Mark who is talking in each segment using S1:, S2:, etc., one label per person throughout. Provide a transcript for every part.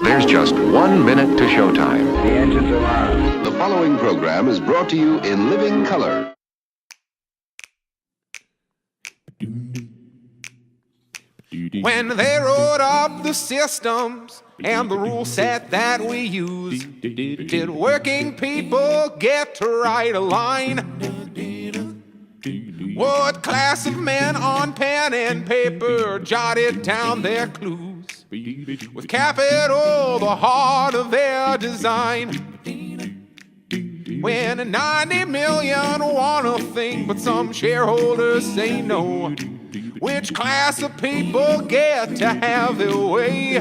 S1: There's just 1 minute to showtime.
S2: The engines are on.
S3: The following program is brought to you in living color.
S4: When they wrote up the systems and the rule set that we use, did working people get to write a line? What class of men on pen and paper jotted down their clues? With capital the heart of their design. When 90 million want a thing, but some shareholders say no. Which class of people get to have their way?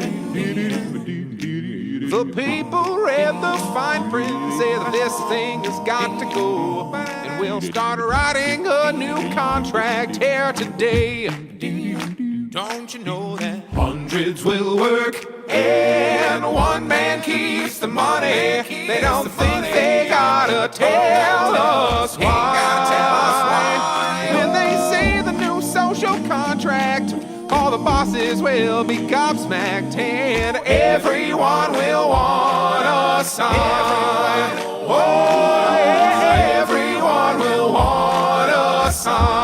S4: The people read the fine print, say that this thing has got to go, and we'll start writing a new contract here today. Don't you know that hundreds will work and one man keeps the money? They don't think they gotta tell us why. When they say the new social contract, all the bosses will be gobsmacked and everyone will want a sign. Oh, yeah, everyone will want a sign.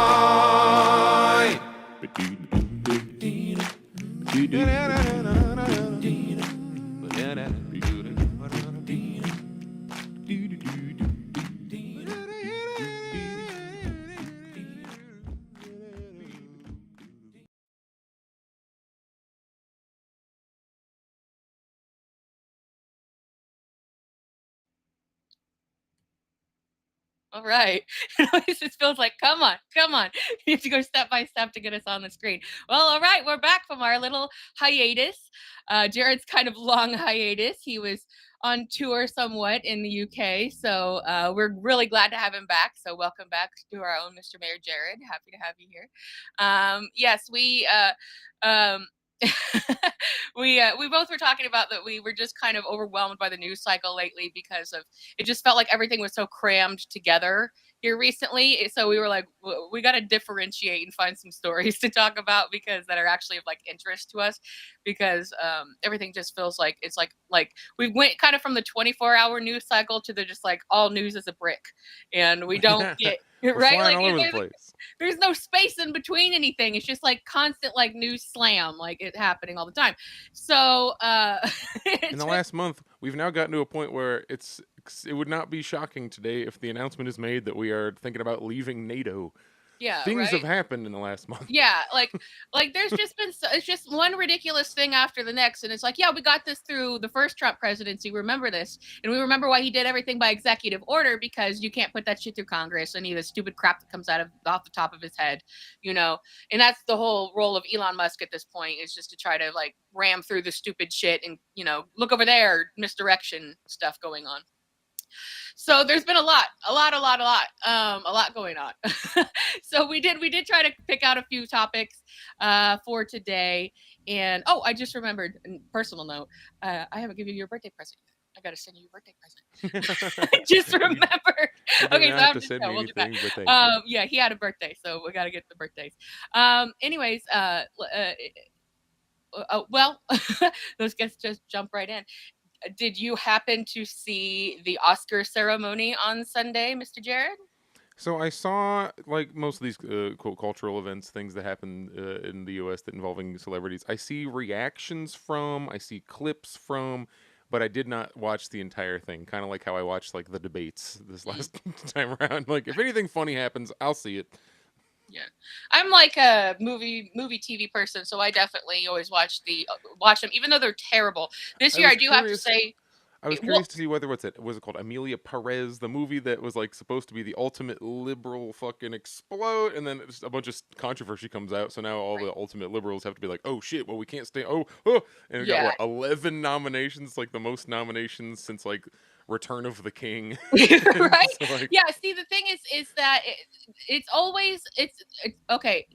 S5: All right. It just feels like, come on. You have to go step by step to get us on the screen. Well, all right. We're back from our little hiatus. Jared's kind of long hiatus. He was on tour somewhat in the UK. So we're really glad to have him back. So welcome back to our own Mr. Mayor Jared. Happy to have you here. Yes, we... we both were talking about that we were just kind of overwhelmed by the news cycle lately because of it just felt like everything was so crammed together here recently. So we were like, we got to differentiate and find some stories to talk about because that are actually of like interest to us, because everything just feels like it's like we went kind of from the 24-hour news cycle to the just like all news is a brick, and we don't get right like
S6: all over the place.
S5: There's no space in between anything. It's just like constant like news slam, like it happening all the time. So
S6: in the last month, we've now gotten to a point where it would not be shocking today if the announcement is made that we are thinking about leaving NATO.
S5: Yeah,
S6: things
S5: right?
S6: have happened in the last month.
S5: Yeah, like there's just been it's just one ridiculous thing after the next, and it's like, yeah, we got this through the first Trump presidency. Remember this, and we remember why he did everything by executive order, because you can't put that shit through Congress, any of the stupid crap that comes off the top of his head, you know. And that's the whole role of Elon Musk at this point, is just to try to like ram through the stupid shit and, you know, look over there, misdirection stuff going on. So there's been a lot going on. So we did try to pick out a few topics for today. And I just remembered, personal note, I haven't given you your birthday present yet. I got to send you your birthday present. Just remember. Okay, so I'm just we'll do that. Yeah, he had a birthday, so we got to get the birthdays. Anyways, well, let's just jump right in. Did you happen to see the Oscar ceremony on Sunday, Mr. Jared?
S6: So I saw, like most of these quote cultural events, things that happen in the U.S. that involving celebrities. I see reactions from, I see clips from, but I did not watch the entire thing. Kind of like how I watched like the debates this last time around. Like if anything funny happens, I'll see it.
S5: Yeah, I'm like a movie TV person, so I definitely always watch them, even though they're terrible. This year, I do have to say,
S6: I was curious to see whether was it called Amelia Perez, the movie that was like supposed to be the ultimate liberal fucking explode, and then just a bunch of controversy comes out. So now all the ultimate liberals have to be like, oh shit, well we can't stay. And we got what, 11 nominations, like the most nominations since like Return of the King.
S5: Right?
S6: It's like,
S5: Yeah. See, the thing is that it's always it's okay.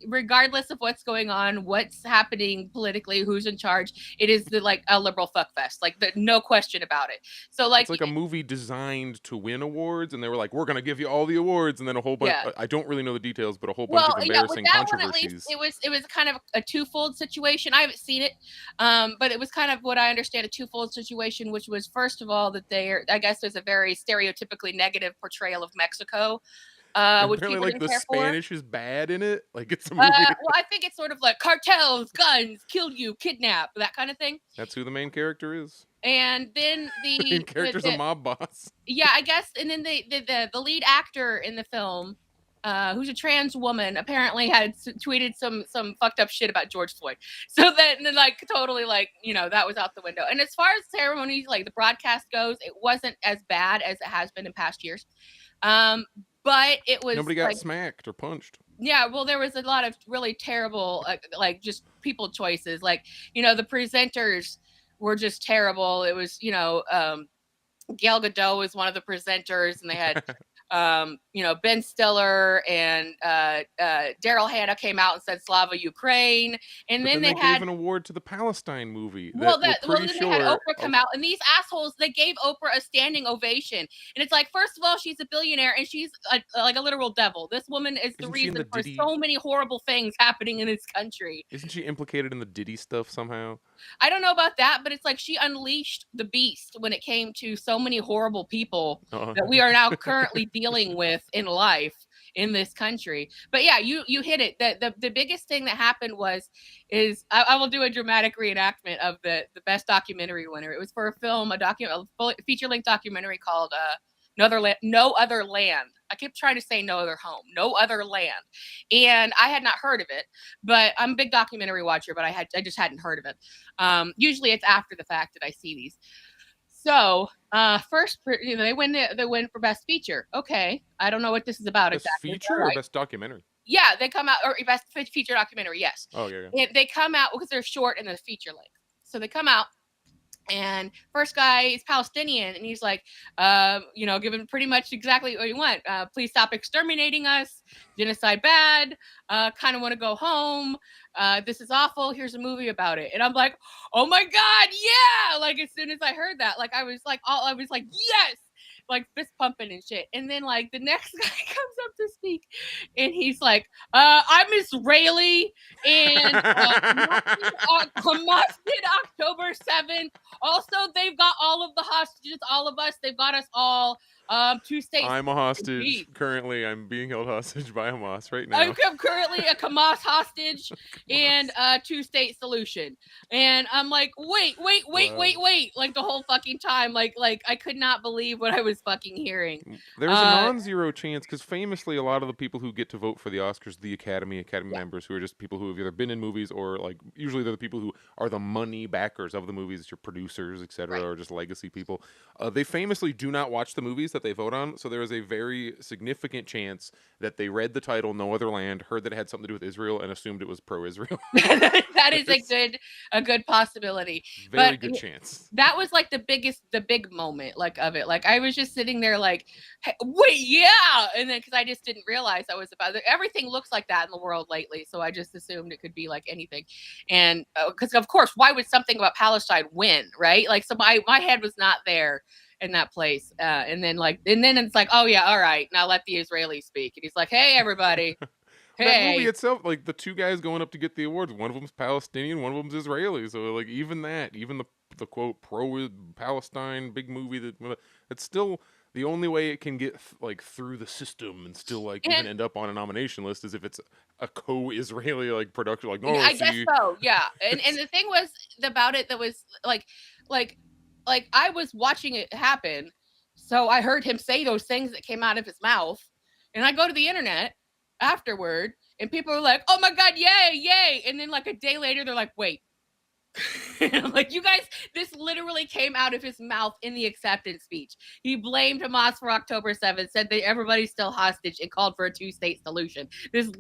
S5: Regardless of what's going on, what's happening politically, who's in charge, it is like a liberal fuckfest. Like no question about it. So like
S6: it's like a movie designed to win awards, and they were like, "We're gonna give you all the awards," and then a whole bunch.
S5: yeah.
S6: I don't really know the details, but a whole bunch
S5: Well,
S6: of
S5: yeah, with
S6: embarrassing
S5: that one at least,
S6: controversies.
S5: it was kind of a twofold situation. I haven't seen it, but it was kind of what I understand a twofold situation, which was first of all that I guess there's a very stereotypically negative portrayal of Mexico, which
S6: Apparently,
S5: people
S6: like
S5: didn't
S6: the
S5: care for.
S6: Spanish is bad in it. Like it's a movie.
S5: Well, I think it's sort of like cartels, guns, killed you, kidnap, that kind of thing.
S6: That's who the main character is.
S5: And then
S6: The main character's a mob boss.
S5: yeah, I guess, and then the lead actor in the film, who's a trans woman, apparently had tweeted some fucked up shit about George Floyd. So then like totally like that was out the window. And as far as ceremonies, like the broadcast goes, it wasn't as bad as it has been in past years. But it was
S6: Nobody got
S5: like,
S6: smacked or punched.
S5: yeah, well, there was a lot of really terrible, like just people choices. Like the presenters were just terrible. It was Gal Gadot was one of the presenters, and they had, Ben Stiller and Daryl Hannah came out and said "Slava Ukraine," and
S6: But
S5: then
S6: they
S5: they had
S6: gave an award to the Palestine movie.
S5: well,
S6: That we're
S5: then
S6: pretty
S5: they had
S6: sure.
S5: Oprah come out, and these assholes, they gave Oprah a standing ovation. And it's like, first of all, she's a billionaire, and she's like a literal devil. This woman is the
S6: Isn't she in
S5: reason
S6: the
S5: for
S6: Diddy?
S5: so many horrible things happening in this country.
S6: Isn't she implicated in the Diddy stuff somehow?
S5: I don't know about that, but it's like she unleashed the beast when it came to so many horrible people that we are now currently dealing with in life in this country. But yeah, you hit it. The biggest thing that happened is I will do a dramatic reenactment of the best documentary winner. It was for a film, a feature-length documentary called No Other Land. I kept trying to say No Other Home, No Other Land. And I had not heard of it, but I'm a big documentary watcher, but I just hadn't heard of it. Usually it's after the fact that I see these. So first, they win for best feature. Okay, I don't know what this is about
S6: Best
S5: exactly.
S6: feature or best documentary?
S5: Yeah, they come out, or best feature documentary. Yes.
S6: Oh yeah.
S5: They come out because they're short and they're feature length. So they come out. And first guy is Palestinian, and he's like, given pretty much exactly what you want. Please stop exterminating us. Genocide bad. Kind of want to go home. This is awful. Here's a movie about it. And I'm like, oh my God, yeah! Like as soon as I heard that, like I was like, yes! Like fist pumping and shit. And then like the next guy comes up to speak, and he's like, I'm Israeli, and Hamas did October 7th. Also, they've got all of the hostages, all of us. They've got us all. 2 states.
S6: I'm a hostage. Currently, I'm being held hostage by Hamas right now.
S5: I'm currently a Hamas hostage and a 2-state solution. And I'm like, wait. Like the whole fucking time. Like I could not believe what I was fucking hearing.
S6: There's a non-zero chance, because famously a lot of the people who get to vote for the Oscars, the Academy members, who are just people who have either been in movies or like usually they're the people who are the money backers of the movies, your producers, etc.,
S5: Right.
S6: or just legacy people. They famously do not watch the movies that they vote on, so there is a very significant chance that they read the title "No Other Land," heard that it had something to do with Israel, and assumed it was pro-Israel.
S5: That is a good possibility.
S6: Very good chance.
S5: That was like the big moment like of it. Like I was just sitting there like, hey, wait, yeah, and then because I just didn't realize I was about everything looks like that in the world lately, so I just assumed it could be like anything, and because of course, why would something about Palestine win, right? Like so my head was not there in that place, and then it's like, oh yeah, all right, now let the Israelis speak, and he's like, hey everybody.
S6: That movie itself, like the two guys going up to get the awards, one of them's Palestinian, one of them's Israeli. So like even the quote pro-Palestine big movie that's still the only way it can get like through the system and still like even end up on a nomination list is if it's a co-Israeli like production. Like no,
S5: I guess so, yeah. And the thing was about it that was like I was watching it happen, so I heard him say those things that came out of his mouth, and I go to the internet afterward, and people are like, oh my God, yay, and then like a day later they're like, wait, I'm like, you guys, this literally came out of his mouth in the acceptance speech. He blamed Hamas for October 7th, said that everybody's still hostage, and called for a two-state solution.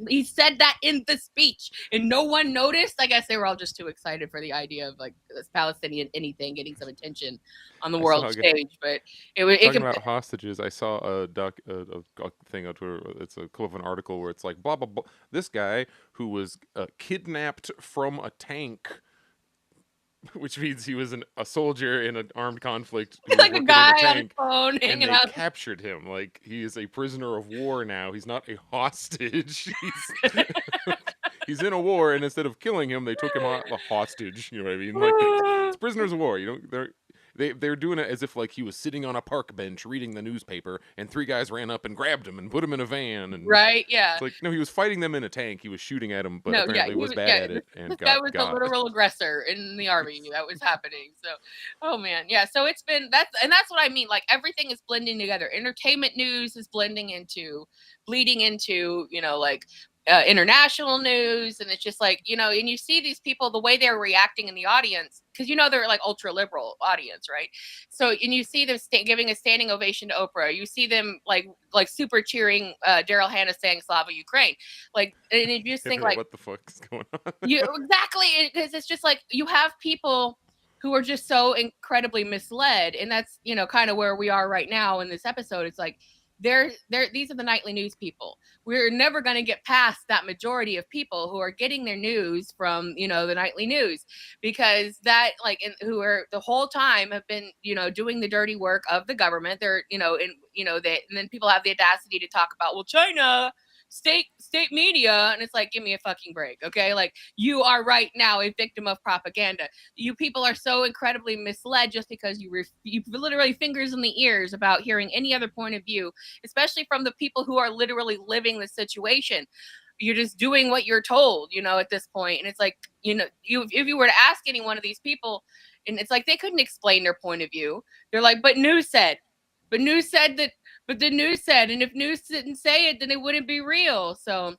S5: He said that in the speech, and no one noticed. I guess they were all just too excited for the idea of like this Palestinian anything getting some attention on the
S6: I
S5: world
S6: saw
S5: stage. But it
S6: talking
S5: can.
S6: about hostages. I saw a thing on Twitter. It's a clip of an article where it's like blah blah blah. This guy who was kidnapped from a tank, which means he was a soldier in an armed conflict who was
S5: Like a
S6: working in
S5: guy
S6: a
S5: on his
S6: tank,
S5: phone
S6: and
S5: hanging
S6: they
S5: out.
S6: captured him. Like, he is a prisoner of war now. He's not a hostage. He's in a war, and instead of killing him, they took him a hostage. You know what I mean? Like, it's prisoners of war. You know, they're doing it as if like he was sitting on a park bench reading the newspaper, and three guys ran up and grabbed him and put him in a van. And
S5: Right? Yeah.
S6: it's like, no, he was fighting them in a tank. He was shooting at them, but
S5: No, yeah,
S6: apparently was bad at it and
S5: this guy
S6: got
S5: was a
S6: got.
S5: literal aggressor in the army. That was happening. So, oh man, yeah. So it's been that's what I mean. Like everything is blending together. Entertainment news is bleeding into, like international news, and it's just like, and you see these people, the way they're reacting in the audience, because they're like ultra liberal audience, right? So, and you see them giving a standing ovation to Oprah. You see them like super cheering Daryl Hannah saying "Slava Ukraine," like, and you just think like,
S6: What the fuck is going on?
S5: exactly, because it's just like you have people who are just so incredibly misled, and that's kind of where we are right now in this episode. It's like these are the nightly news people. We're never going to get past that majority of people who are getting their news from the nightly news, because that who are the whole time have been doing the dirty work of the government. They're and then people have the audacity to talk about, well, China state media, and it's like, give me a fucking break, okay? Like, you are right now a victim of propaganda. You people are so incredibly misled just because you literally fingers in the ears about hearing any other point of view, especially from the people who are literally living the situation. You're just doing what you're told, at this point. And it's like, if you were to ask any one of these people, and it's like they couldn't explain their point of view. They're like, but news said that, but the news said, and if news didn't say it, then it wouldn't be real. So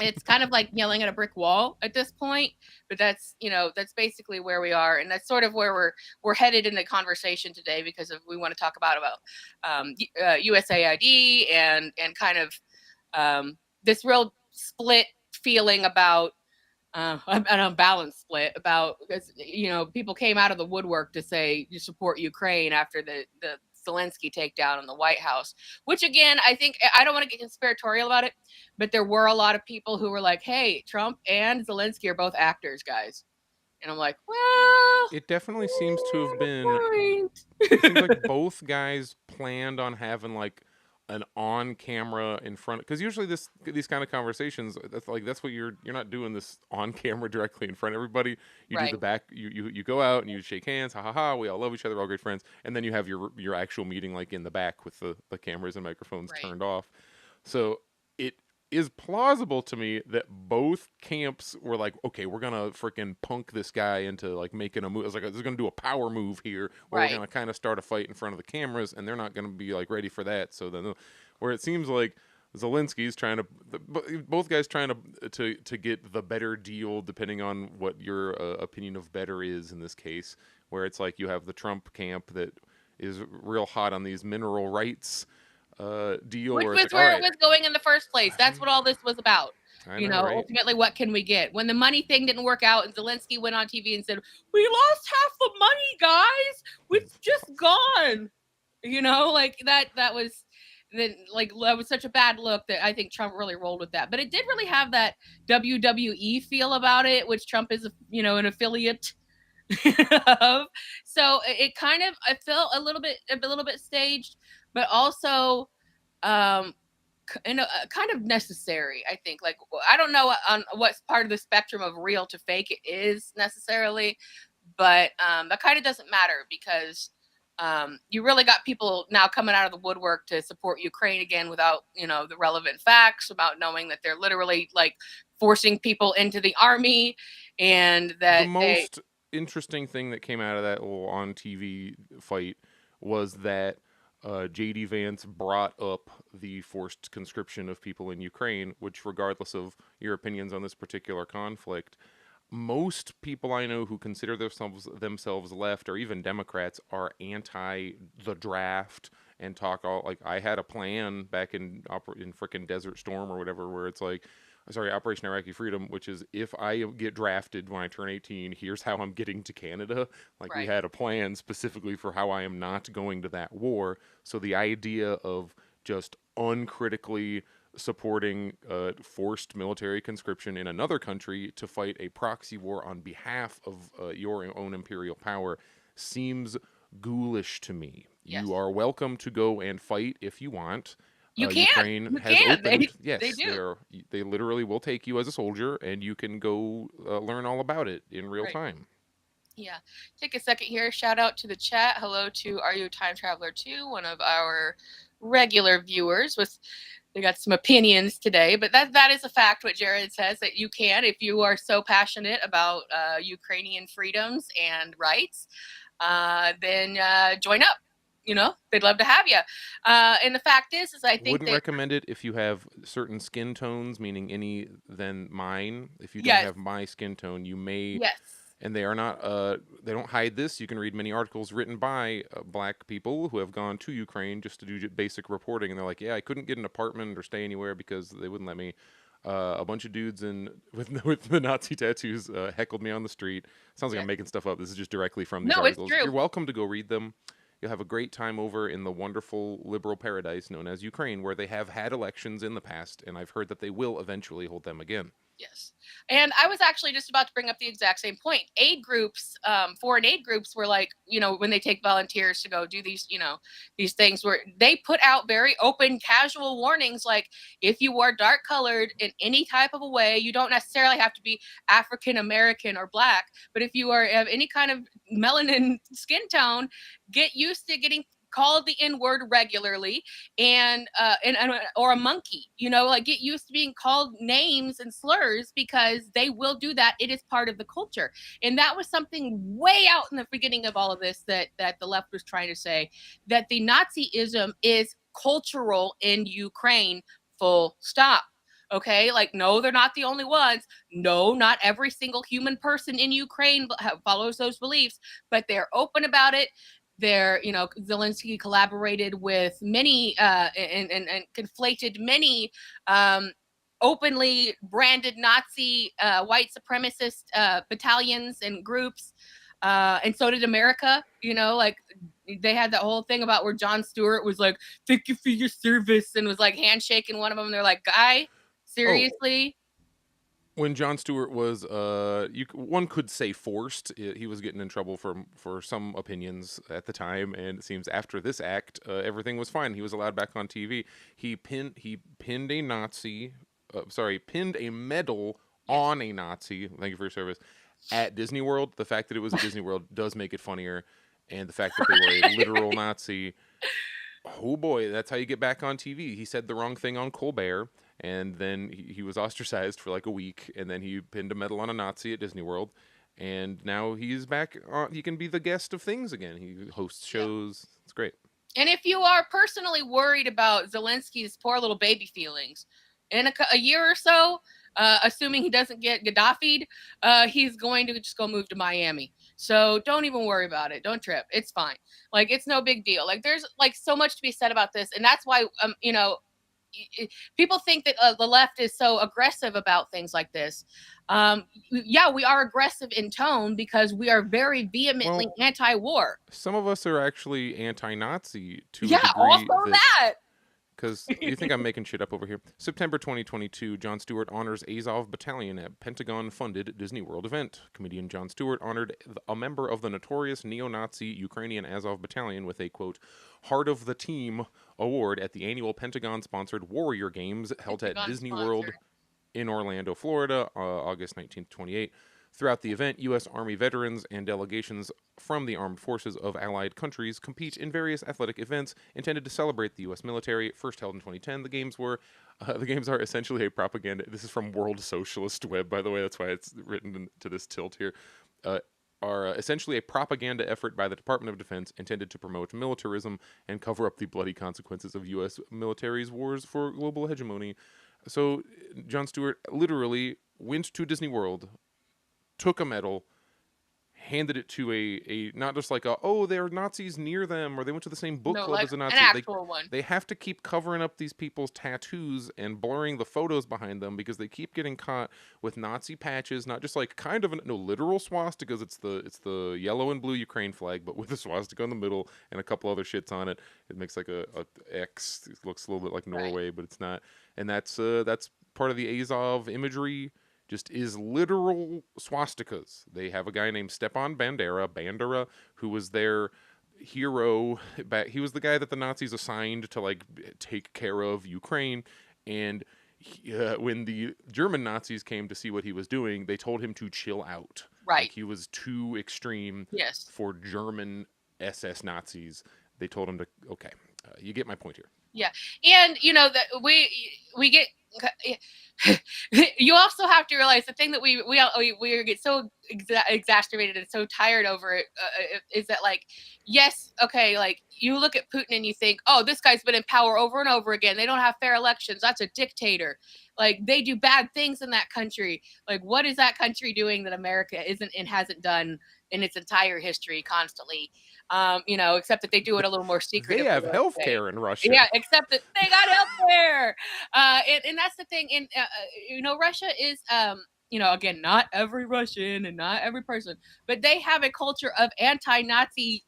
S5: it's kind of like yelling at a brick wall at this point. But that's basically where we are, and that's sort of where we're headed in the conversation today, because we want to talk about USAID and kind of this real split feeling about an unbalanced split about, because people came out of the woodwork to say you support Ukraine after the Zelensky takedown in the White House, which again, I think, I don't want to get conspiratorial about it, but there were a lot of people who were like, hey, Trump and Zelensky are both actors, guys. And I'm like, well,
S6: It definitely seems to have been.
S5: point.
S6: It seems like both guys planned on having like an on camera in front, because usually these kind of conversations, that's what you're not doing this on camera directly in front of everybody. You do
S5: Right.
S6: the back, you go out and you shake hands, ha ha ha, we all love each other, we're all great friends, and then you have your actual meeting like in the back with the cameras and microphones
S5: Right.
S6: turned off. So it is plausible to me that both camps were like, okay, we're gonna freaking punk this guy into like making a move. It's like, they're gonna do a power move here where
S5: Right.
S6: we're gonna kind of start a fight in front of the cameras, and they're not gonna be like ready for that. So then, where it seems like Zelensky's trying to, both guys trying to get the better deal, depending on what your opinion of better is in this case. Where it's like you have the Trump camp that is real hot on these mineral rights deal,
S5: Which
S6: where
S5: was
S6: it's like,
S5: where
S6: all
S5: it
S6: right,
S5: was going in the first place. That's what all this was about.
S6: I know, right?
S5: Ultimately, what can we get? When the money thing didn't work out, and Zelensky went on TV and said, "We lost half the money, guys. It's just gone." Like that was then, like, that was such a bad look that I think Trump really rolled with that. But it did really have that WWE feel about it, which Trump is an affiliate of. So it kind of, I felt a little bit staged, but also um kind of necessary, I think. Like, I don't know on what part of the spectrum of real to fake it is necessarily, but that kind of doesn't matter, because you really got people now coming out of the woodwork to support Ukraine again without the relevant facts, about knowing that they're literally like forcing people into the army, and
S6: The
S5: that they
S6: most interesting thing that came out of that little on TV fight was that JD Vance brought up the forced conscription of people in Ukraine, which, regardless of your opinions on this particular conflict, most people I know who consider themselves left or even Democrats are anti the draft and talk all like I had a plan back in frickin' Desert Storm or whatever where it's like sorry, Operation Iraqi Freedom, which is if I get drafted when I turn 18, here's how I'm getting to Canada. Like we
S5: Right.
S6: had a plan specifically for how I am not going to that war. So the idea of just uncritically supporting forced military conscription in another country to fight a proxy war on behalf of your own imperial power seems ghoulish to me.
S5: Yes.
S6: You are welcome to go and fight if you want.
S5: You can.
S6: Ukraine
S5: You
S6: has
S5: can.
S6: opened.
S5: They
S6: Yes,
S5: do.
S6: they literally will take you as a soldier, and you can go learn all about it in real
S5: Right.
S6: time.
S5: Yeah. Take a second here. Shout out to the chat. Hello to Are You a Time Traveler too? One of our regular viewers with they got some opinions today, but that is a fact what Jared says that you can if you are so passionate about Ukrainian freedoms and rights, then join up. You know, they'd love to have you. And the fact is I think
S6: Wouldn't
S5: that
S6: recommend it if you have certain skin tones, meaning any than mine. If you don't
S5: yes,
S6: have my skin tone, you may,
S5: yes,
S6: and they are not. They don't hide this. You can read many articles written by black people who have gone to Ukraine just to do basic reporting, and they're like, "Yeah, I couldn't get an apartment or stay anywhere because they wouldn't let me." A bunch of dudes with the Nazi tattoos heckled me on the street. Sounds like
S5: yes.
S6: I'm making stuff up. This is just directly from these
S5: No, it's
S6: articles.
S5: true.
S6: You're welcome to go read them. You'll have a great time over in the wonderful liberal paradise known as Ukraine, where they have had elections in the past, and I've heard that they will eventually hold them again.
S5: Yes. And I was actually just about to bring up the exact same point. Aid groups, foreign aid groups were like, you know, when they take volunteers to go do these, you know, these things where they put out very open, casual warnings like, if you are dark colored in any type of a way, you don't necessarily have to be African American or black, but if you are of any kind of melanin skin tone, get used to getting called the N-word regularly and or a monkey, you know, like get used to being called names and slurs because they will do that. It is part of the culture. And that was something way out in the beginning of all of this that the left was trying to say, that the Nazism is cultural in Ukraine, full stop. Okay, like no, they're not the only ones. No, not every single human person in Ukraine follows those beliefs, but they're open about it. They're, you know, Zelensky collaborated with many and conflated many openly branded Nazi white supremacist battalions and groups. And so did America, you know, like they had that whole thing about where Jon Stewart was like, thank you for your service, and was like handshaking one of them. And they're like, guy, seriously?
S6: When Jon Stewart was, one could say forced. He was getting in trouble for some opinions at the time, and it seems after this act, everything was fine. He was allowed back on TV. He pinned a Nazi, pinned a medal on a Nazi. Thank you for your service. At Disney World, the fact that it was at Disney World does make it funnier, and the fact that they were a literal Nazi. Oh boy, that's how you get back on TV. He said the wrong thing on Colbert, and then he was ostracized for like a week, and then he pinned a medal on a Nazi at Disney World, and now he's back. He can be the guest of things again. He hosts shows. Yeah. It's great.
S5: And if you are personally worried about Zelensky's poor little baby feelings, in a year or so, assuming he doesn't get Gaddafi'd, he's going to just go move to Miami. So don't even worry about it. Don't trip. It's fine. Like, it's no big deal. Like, there's like so much to be said about this. And that's why, you know, people think that the left is so aggressive about things like this. Yeah, we are aggressive in tone because we are very vehemently anti-war.
S6: Some of us are actually anti-Nazi to a
S5: Yeah,
S6: degree.
S5: also that.
S6: Because you think I'm making shit up over here. September 2022, Jon Stewart honors Azov Battalion at Pentagon-funded Disney World event. Comedian Jon Stewart honored a member of the notorious neo-Nazi Ukrainian Azov Battalion with a, quote, Heart of the Team award at the annual Pentagon-sponsored Warrior Games held at Disney World in Orlando, Florida, August 1928. Throughout the event, U.S. Army veterans and delegations from the armed forces of allied countries compete in various athletic events intended to celebrate the U.S. military. First held in 2010, the games are essentially a propaganda. This is from World Socialist Web, by the way. That's why it's written to this tilt here. Are essentially a propaganda effort by the Department of Defense intended to promote militarism and cover up the bloody consequences of U.S. military's wars for global hegemony. So Jon Stewart literally went to Disney World took a medal, handed it to a not just like there are Nazis near them or they went to the same book
S5: No,
S6: club
S5: like
S6: as a
S5: an
S6: Nazi.
S5: actual one.
S6: They have to keep covering up these people's tattoos and blurring the photos behind them because they keep getting caught with Nazi patches, not just like kind of no literal swastikas. It's the yellow and blue Ukraine flag, but with a swastika in the middle and a couple other shits on it. It makes like a X. It looks a little bit like Norway,
S5: Right.
S6: but it's not. And that's part of the Azov imagery, just is literal swastikas. They have a guy named Stepan Bandera, who was their hero. He was the guy that the Nazis assigned to like take care of Ukraine. And when the German Nazis came to see what he was doing, they told him to chill out.
S5: Right.
S6: Like he was too extreme
S5: Yes.
S6: for German SS Nazis. They told him to, okay, you get my point here.
S5: Yeah. And that we get you also have to realize the thing that we get so exacerbated and so tired over it is that, like, yes, okay, like you look at Putin and you think, oh, this guy's been in power over and over again. They don't have fair elections. That's a dictator. Like, they do bad things in that country. Like, what is that country doing that America isn't and hasn't done in its entire history constantly? Except that they do it a little more secretive.
S6: They have health care in Russia.
S5: Yeah, except that they got health care. And that's the thing. And, Russia is, again, not every Russian and not every person, but they have a culture of anti-Nazi,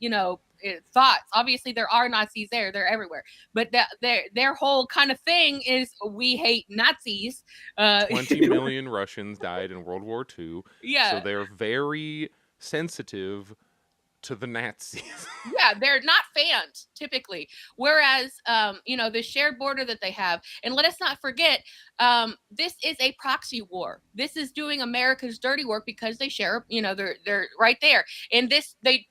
S5: thoughts. Obviously, there are Nazis there. They're everywhere. But their whole kind of thing is we hate Nazis.
S6: 20 million Russians died in World War II.
S5: Yeah.
S6: So they're very sensitive to the Nazis.
S5: Yeah, they're not fans typically. Whereas, the shared border that they have, and let us not forget, this is a proxy war. This is doing America's dirty work because they share, they're right there. And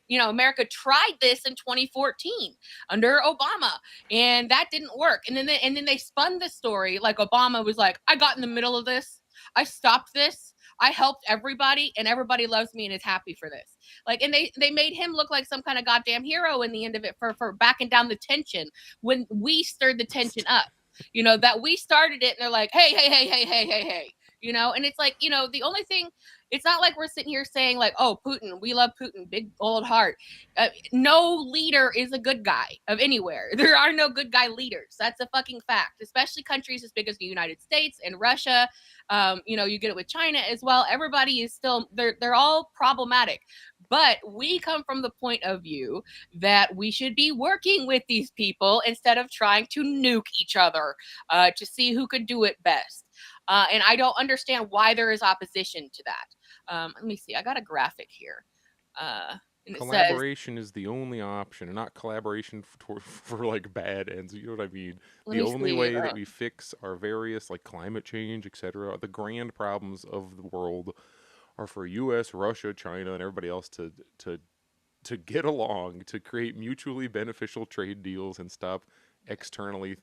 S5: America tried this in 2014 under Obama, and that didn't work. And then they spun the story like Obama was like, I got in the middle of this. I stopped this. I helped everybody, and everybody loves me and is happy for this. Like, and they made him look like some kind of goddamn hero in the end of it for backing down the tension when we stirred the tension up. That we started it, and they're like, hey, and it's like, the only thing, it's not like we're sitting here saying like, oh, Putin, we love Putin, big old heart. No leader is a good guy of anywhere. There are no good guy leaders. That's a fucking fact, especially countries as big as the United States and Russia. You get it with China as well. Everybody is still, they're all problematic. But we come from the point of view that we should be working with these people instead of trying to nuke each other to see who could do it best. And I don't understand why there is opposition to that. Let me see. I got a graphic here. And
S6: collaboration is the only option, and not collaboration for like bad ends. You know what I mean? The only way that we fix our various like climate change, etc., the grand problems of the world are for U.S., Russia, China, and everybody else to get along, to create mutually beneficial trade deals and stop externally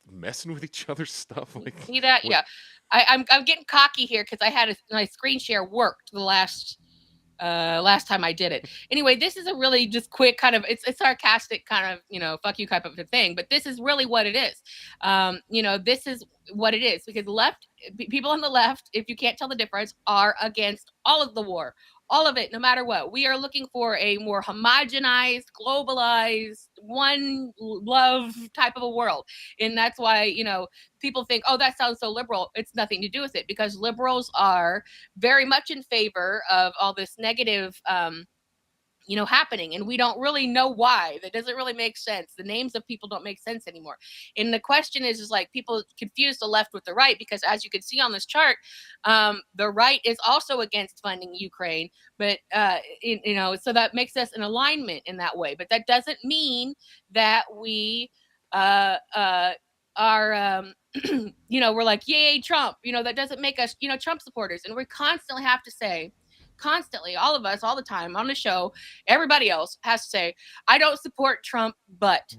S6: messing with each other's stuff. Like,
S5: see that? Yeah, I'm getting cocky here because I had my screen share worked the last time I did it. Anyway, this is a really just quick kind of, it's sarcastic kind of, fuck you type of a thing, but this is really what it is. This is what it is, because people on the left, if you can't tell the difference, are against all of the war, all of it, no matter what. We are looking for a more homogenized, globalized, one love type of a world. And that's why, people think, oh, that sounds so liberal. It's nothing to do with it, because liberals are very much in favor of all this negative happening, and we don't really know why. That doesn't really make sense. The names of people don't make sense anymore. And the question is like, people confuse the left with the right, because as you can see on this chart, the right is also against funding Ukraine, but so that makes us in alignment in that way. But that doesn't mean that we are we're like, yay, Trump. That doesn't make us Trump supporters. And we constantly have to say, all of us, all the time on the show, everybody else has to say, I don't support Trump, but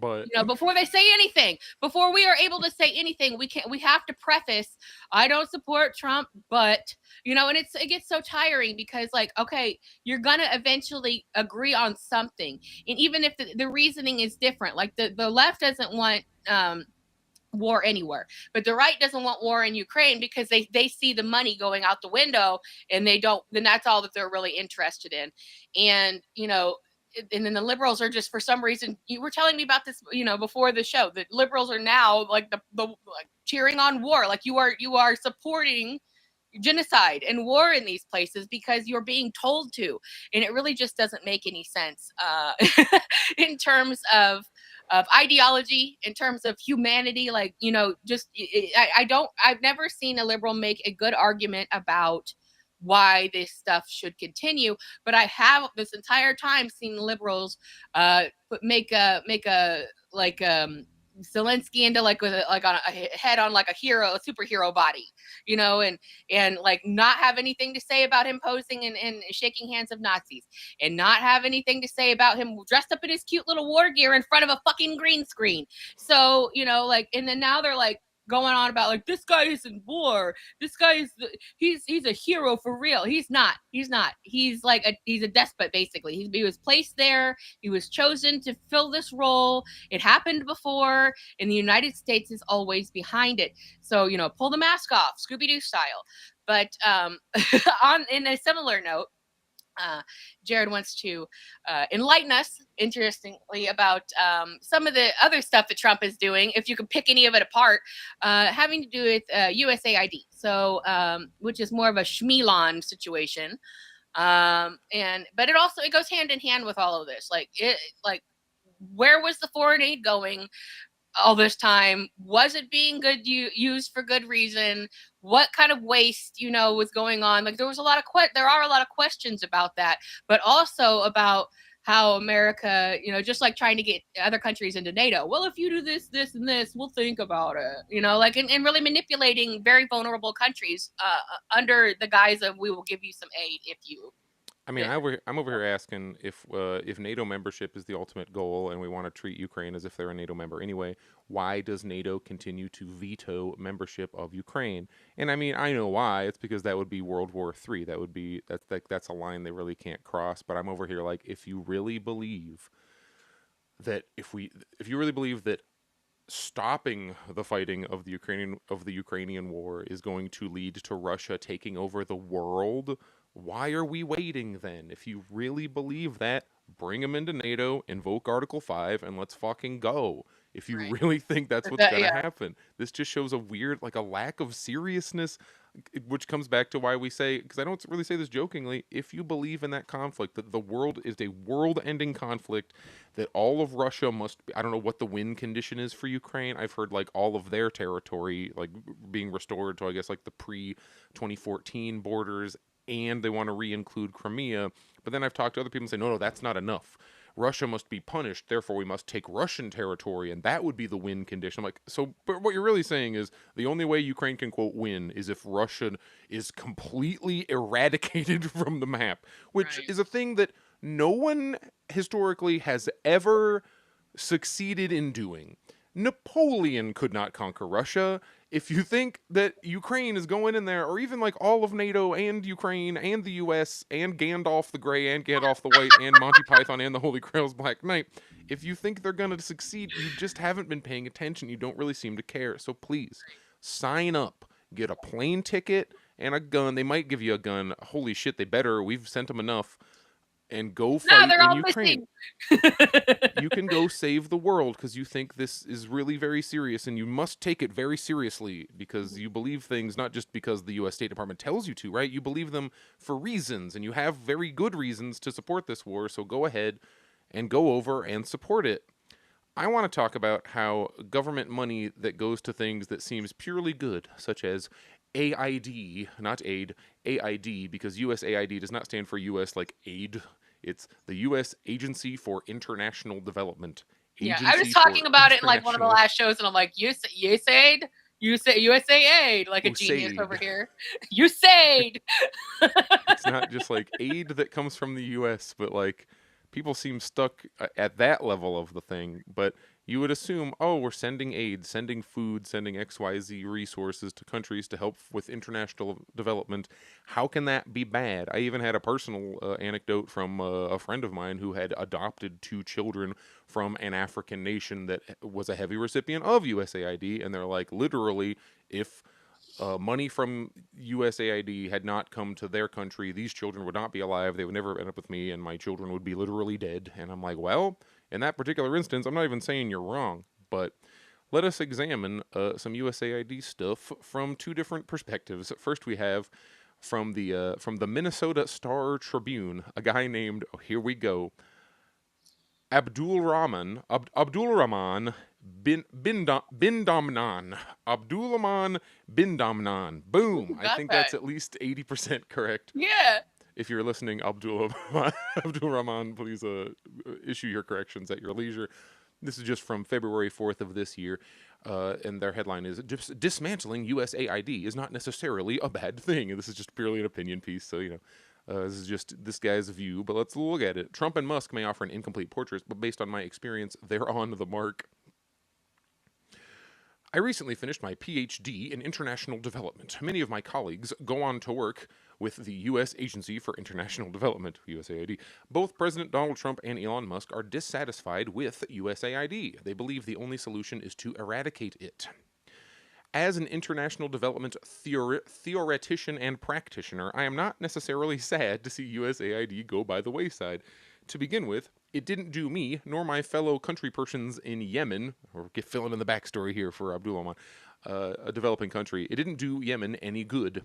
S5: before they say anything, before we are able to say anything, we have to preface, I don't support Trump, but and it gets so tiring, because like, okay, you're gonna eventually agree on something, and even if the reasoning is different, like the left doesn't want war anywhere. But the right doesn't want war in Ukraine because they see the money going out the window, and then that's all that they're really interested in. And, and then the liberals are just, for some reason, you were telling me about this, before the show, that liberals are now like the like cheering on war. Like you are supporting genocide and war in these places because you're being told to, and it really just doesn't make any sense in terms of ideology, in terms of humanity. Like, I've never seen a liberal make a good argument about why this stuff should continue, but I have this entire time seen liberals make a like Zelensky into like with on a head on like a superhero body, and like not have anything to say about him posing and shaking hands of Nazis, and not have anything to say about him dressed up in his cute little war gear in front of a fucking green screen. So, and then now they're like going on about like, this guy is in war. This guy is he's a hero for real. He's not. He's like he's a despot basically. He was placed there. He was chosen to fill this role. It happened before, and the United States is always behind it. So, pull the mask off, Scooby-Doo style. But in a similar note, Jared wants to enlighten us, interestingly, about some of the other stuff that Trump is doing, if you could pick any of it apart, having to do with USAID. So, which is more of a Schmealon situation. But it goes hand in hand with all of this. Like, where was the foreign aid going all this time? Was it being used for good reason? What kind of waste, was going on? Like, there are a lot of questions about that, but also about how America, just like trying to get other countries into NATO. Well, if you do this, this, and this, we'll think about it. And really manipulating very vulnerable countries under the guise of, we will give you some aid if you.
S6: I mean, I'm over here asking if NATO membership is the ultimate goal and we want to treat Ukraine as if they're a NATO member anyway, why does NATO continue to veto membership of Ukraine? And I mean, I know why. It's because that would be World War III. That's a line they really can't cross. But I'm over here like, if you really believe that stopping the fighting of the Ukrainian war is going to lead to Russia taking over the world, why are we waiting then? If you really believe that, bring them into NATO, invoke Article 5, and let's fucking go. If you really think that's what's going to happen. This just shows a weird, like a lack of seriousness, which comes back to why we say, because I don't really say this jokingly, if you believe in that conflict, that the world is a world-ending conflict, that all of Russia must be, I don't know what the win condition is for Ukraine. I've heard like all of their territory like being restored to, I guess, like the pre-2014 borders, and they want to re-include Crimea. But then I've talked to other people and say, no, that's not enough. Russia must be punished, therefore we must take Russian territory, and that would be the win condition. I'm like, so, but what you're really saying is the only way Ukraine can, quote, win is if Russia is completely eradicated from the map, which is a thing that no one historically has ever succeeded in doing. Napoleon could not conquer Russia. If you think that Ukraine is going in there, or even like all of NATO and Ukraine and the US and Gandalf the Grey and Gandalf the White and Monty Python and the Holy Grail's Black Knight, if you think they're going to succeed, you just haven't been paying attention. You don't really seem to care. So please, sign up. Get a plane ticket and a gun. They might give you a gun. Holy shit, they better. We've sent them enough. And go fight in Ukraine. You can go save the world because you think this is really very serious, and you must take it very seriously because you believe things not just because the U.S. State Department tells you to, right? You believe them for reasons, and you have very good reasons to support this war, so go ahead and go over and support it. I want to talk about how government money that goes to things that seems purely good, such as AID, not aid, AID, because USAID does not stand for U.S. like aid. It's the U.S. Agency for International Development.
S5: I was talking about it in like one of the last shows, and I'm like, USAID? USAID, like a genius over here. USAID!
S6: It's not just like aid that comes from the U.S., but like people seem stuck at that level of the thing. But You would assume, oh, we're sending aid, sending food, sending XYZ resources to countries to help with international development. How can that be bad? I even had a personal anecdote from a friend of mine who had adopted 2 children from an African nation that was a heavy recipient of USAID, and they're like, literally, if money from USAID had not come to their country, these children would not be alive. They would never end up with me, and my children would be literally dead. And I'm like, well, in that particular instance, I'm not even saying you're wrong, but let us examine some USAID stuff from 2 different perspectives. First, we have from the Minnesota Star Tribune, a guy named, oh, here we go, Abdul Rahman bin Damnan. Abdul Rahman bin Damnan. Boom. I think that's at least 80% correct.
S5: Yeah.
S6: If you're listening, Abdul Rahman, please issue your corrections at your leisure. This is just from February 4th of this year, and their headline is, Dismantling USAID is not necessarily a bad thing. And this is just purely an opinion piece, so, this is just this guy's view, but let's look at it. Trump and Musk may offer an incomplete portrait, but based on my experience, they're on the mark. I recently finished my PhD in international development. Many of my colleagues go on to work with the U.S. Agency for International Development, USAID. Both President Donald Trump and Elon Musk are dissatisfied with USAID. They believe the only solution is to eradicate it. As an international development theoretician and practitioner, I am not necessarily sad to see USAID go by the wayside. To begin with, it didn't do me, nor my fellow country persons in Yemen, or fill in the backstory here for Abdulrahman, a developing country, it didn't do Yemen any good.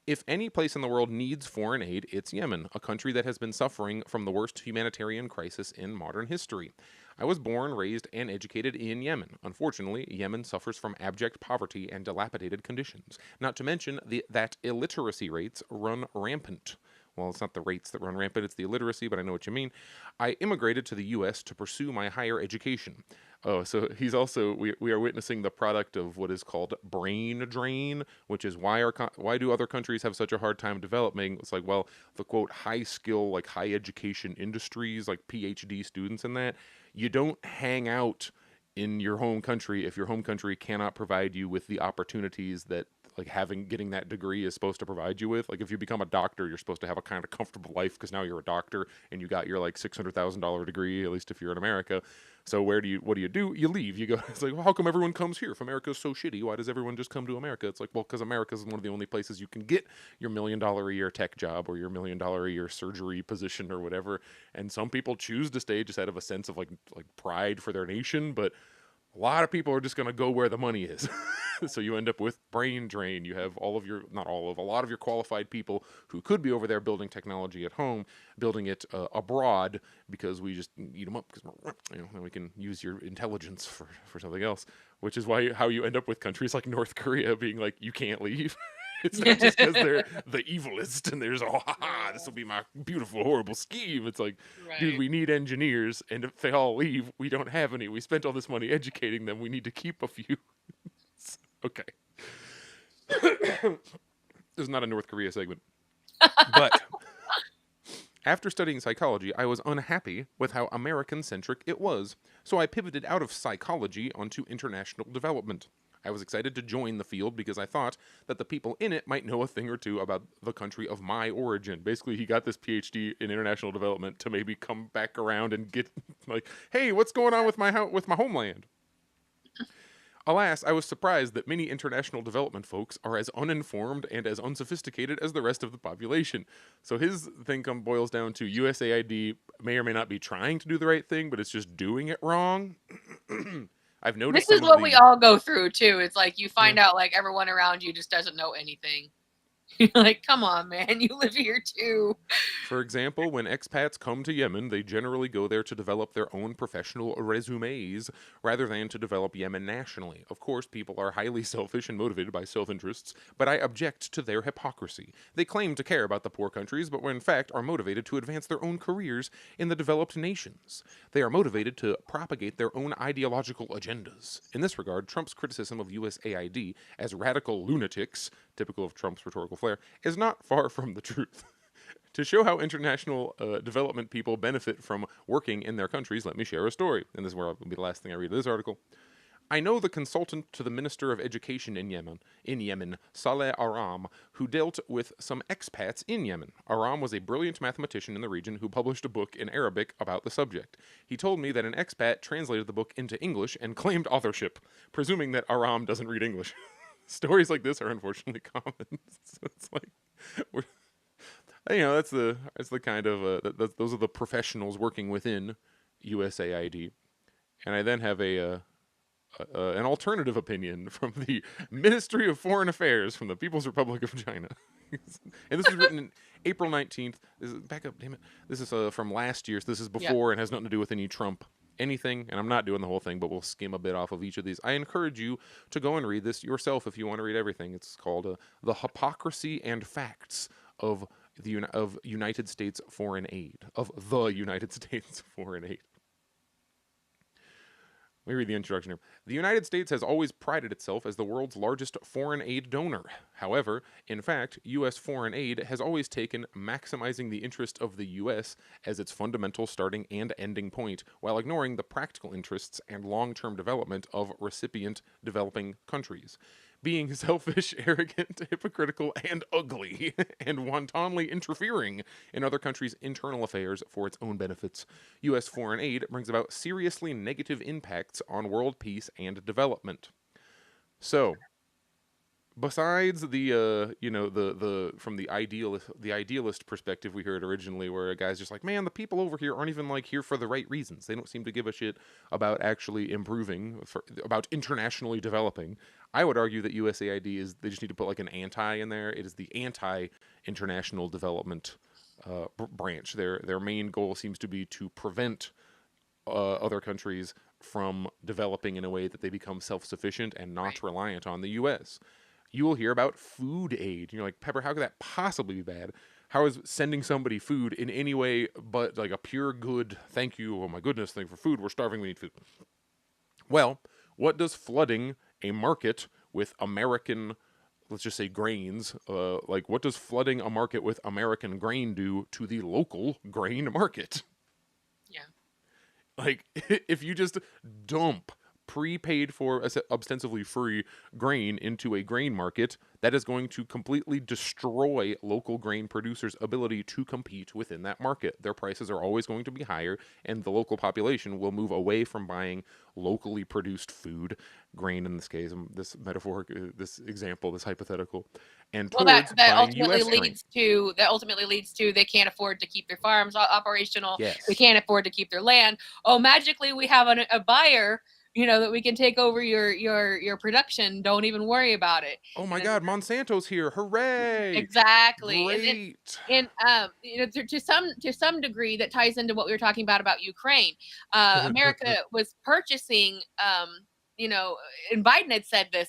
S6: If any place in the world needs foreign aid, it's Yemen, a country that has been suffering from the worst humanitarian crisis in modern history. I was born, raised, and educated in Yemen. Unfortunately, Yemen suffers from abject poverty and dilapidated conditions, not to mention that illiteracy rates run rampant. Well, it's not the rates that run rampant, it's the illiteracy, but I know what you mean. I immigrated to the U.S. to pursue my higher education. Oh, so he's also, we are witnessing the product of what is called brain drain, which is why do other countries have such a hard time developing? It's like, well, the quote, high skill, like high education industries, like PhD students and that, you don't hang out in your home country if your home country cannot provide you with the opportunities that like getting that degree is supposed to provide you with. Like if you become a doctor, you're supposed to have a kind of comfortable life because now you're a doctor and you got your like $600,000 degree, at least if you're in America. So what do you do? You leave. You go, it's like, well, how come everyone comes here? If America's so shitty, why does everyone just come to America? It's like, well, because America is one of the only places you can get your $1 million a year tech job or your $1 million a year surgery position or whatever. And some people choose to stay just out of a sense of like pride for their nation, but a lot of people are just going to go where the money is. So you end up with brain drain. You have a lot of your qualified people who could be over there building technology at home, building it abroad because we just eat them up because then we can use your intelligence for something else, which is how you end up with countries like North Korea being like, you can't leave. It's not just because they're the evilest and there's, this will be my beautiful, horrible scheme. It's like,
S5: Right.
S6: dude, we need engineers, and if they all leave, we don't have any. We spent all this money educating them. We need to keep a few. Okay. This is not a North Korea segment. But after studying psychology, I was unhappy with how American-centric it was. So I pivoted out of psychology onto international development. I was excited to join the field because I thought that the people in it might know a thing or two about the country of my origin. Basically, he got this PhD in international development to maybe come back around and get like, hey, what's going on with my homeland? Alas, I was surprised that many international development folks are as uninformed and as unsophisticated as the rest of the population. So his thing boils down to USAID may or may not be trying to do the right thing, but it's just doing it wrong. I've noticed
S5: this is what we all go through too. It's like you find out like everyone around you just doesn't know anything. You're like, come on, man, you live here too.
S6: For example, when expats come to Yemen, they generally go there to develop their own professional resumes rather than to develop Yemen nationally. Of course, people are highly selfish and motivated by self-interests, but I object to their hypocrisy. They claim to care about the poor countries, but in fact are motivated to advance their own careers in the developed nations. They are motivated to propagate their own ideological agendas. In this regard, Trump's criticism of USAID as radical lunatics, typical of Trump's rhetorical flair, is not far from the truth. To show how international development people benefit from working in their countries, let me share a story. And this is where will be the last thing I read of this article. I know the consultant to the Minister of Education in Yemen, Saleh Aram, who dealt with some expats in Yemen. Aram was a brilliant mathematician in the region who published a book in Arabic about the subject. He told me that an expat translated the book into English and claimed authorship, presuming that Aram doesn't read English. Stories like this are unfortunately common. So it's like, that's the kind of those are the professionals working within USAID, and I then have an alternative opinion from the Ministry of Foreign Affairs from the People's Republic of China. And this was written in April 19th. This is, back up, damn it. This is from last year, so this is before and has nothing to do with any Trump anything, and I'm not doing the whole thing, but we'll skim a bit off of each of these. I encourage you to go and read this yourself if you want to read everything. It's called The Hypocrisy and Facts of United States Foreign Aid. Of the United States Foreign Aid. Let me read the introduction here. The United States has always prided itself as the world's largest foreign aid donor. However, in fact, U.S. foreign aid has always taken maximizing the interest of the U.S. as its fundamental starting and ending point, while ignoring the practical interests and long-term development of recipient developing countries. Being selfish, arrogant, hypocritical, and ugly, and wantonly interfering in other countries' internal affairs for its own benefits. U.S. foreign aid brings about seriously negative impacts on world peace and development. So, besides the from the idealist perspective we heard originally, where a guy's just like, man, the people over here aren't even like here for the right reasons. They don't seem to give a shit about actually improving, about internationally developing. I would argue that USAID they just need to put like an anti in there. It is the anti-international development branch. Their main goal seems to be to prevent other countries from developing in a way that they become self-sufficient and not reliant on the U.S. You will hear about food aid. You're like, Pepper, how could that possibly be bad? How is sending somebody food in any way but like a pure good, thank you, oh my goodness, thank you for food, we're starving, we need food. Well, what does flooding a market with American, let's just say grains, what does flooding a market with American grain do to the local grain market?
S5: Yeah.
S6: Like, if you just dump prepaid for ostensibly free grain into a grain market, that is going to completely destroy local grain producers' ability to compete within that market. Their prices are always going to be higher, and the local population will move away from buying locally produced food, grain in this case, this metaphoric, this example, this hypothetical, and towards buying U.S. grain.
S5: That ultimately leads to they can't afford to keep their farms operational.
S6: Yes.
S5: They can't afford to keep their land. Oh, magically we have a buyer, that we can take over your production. Don't even worry about it.
S6: Oh my God, Monsanto's here! Hooray!
S5: Exactly.
S6: Great.
S5: And to some degree, that ties into what we were talking about Ukraine. America was purchasing. And Biden had said this,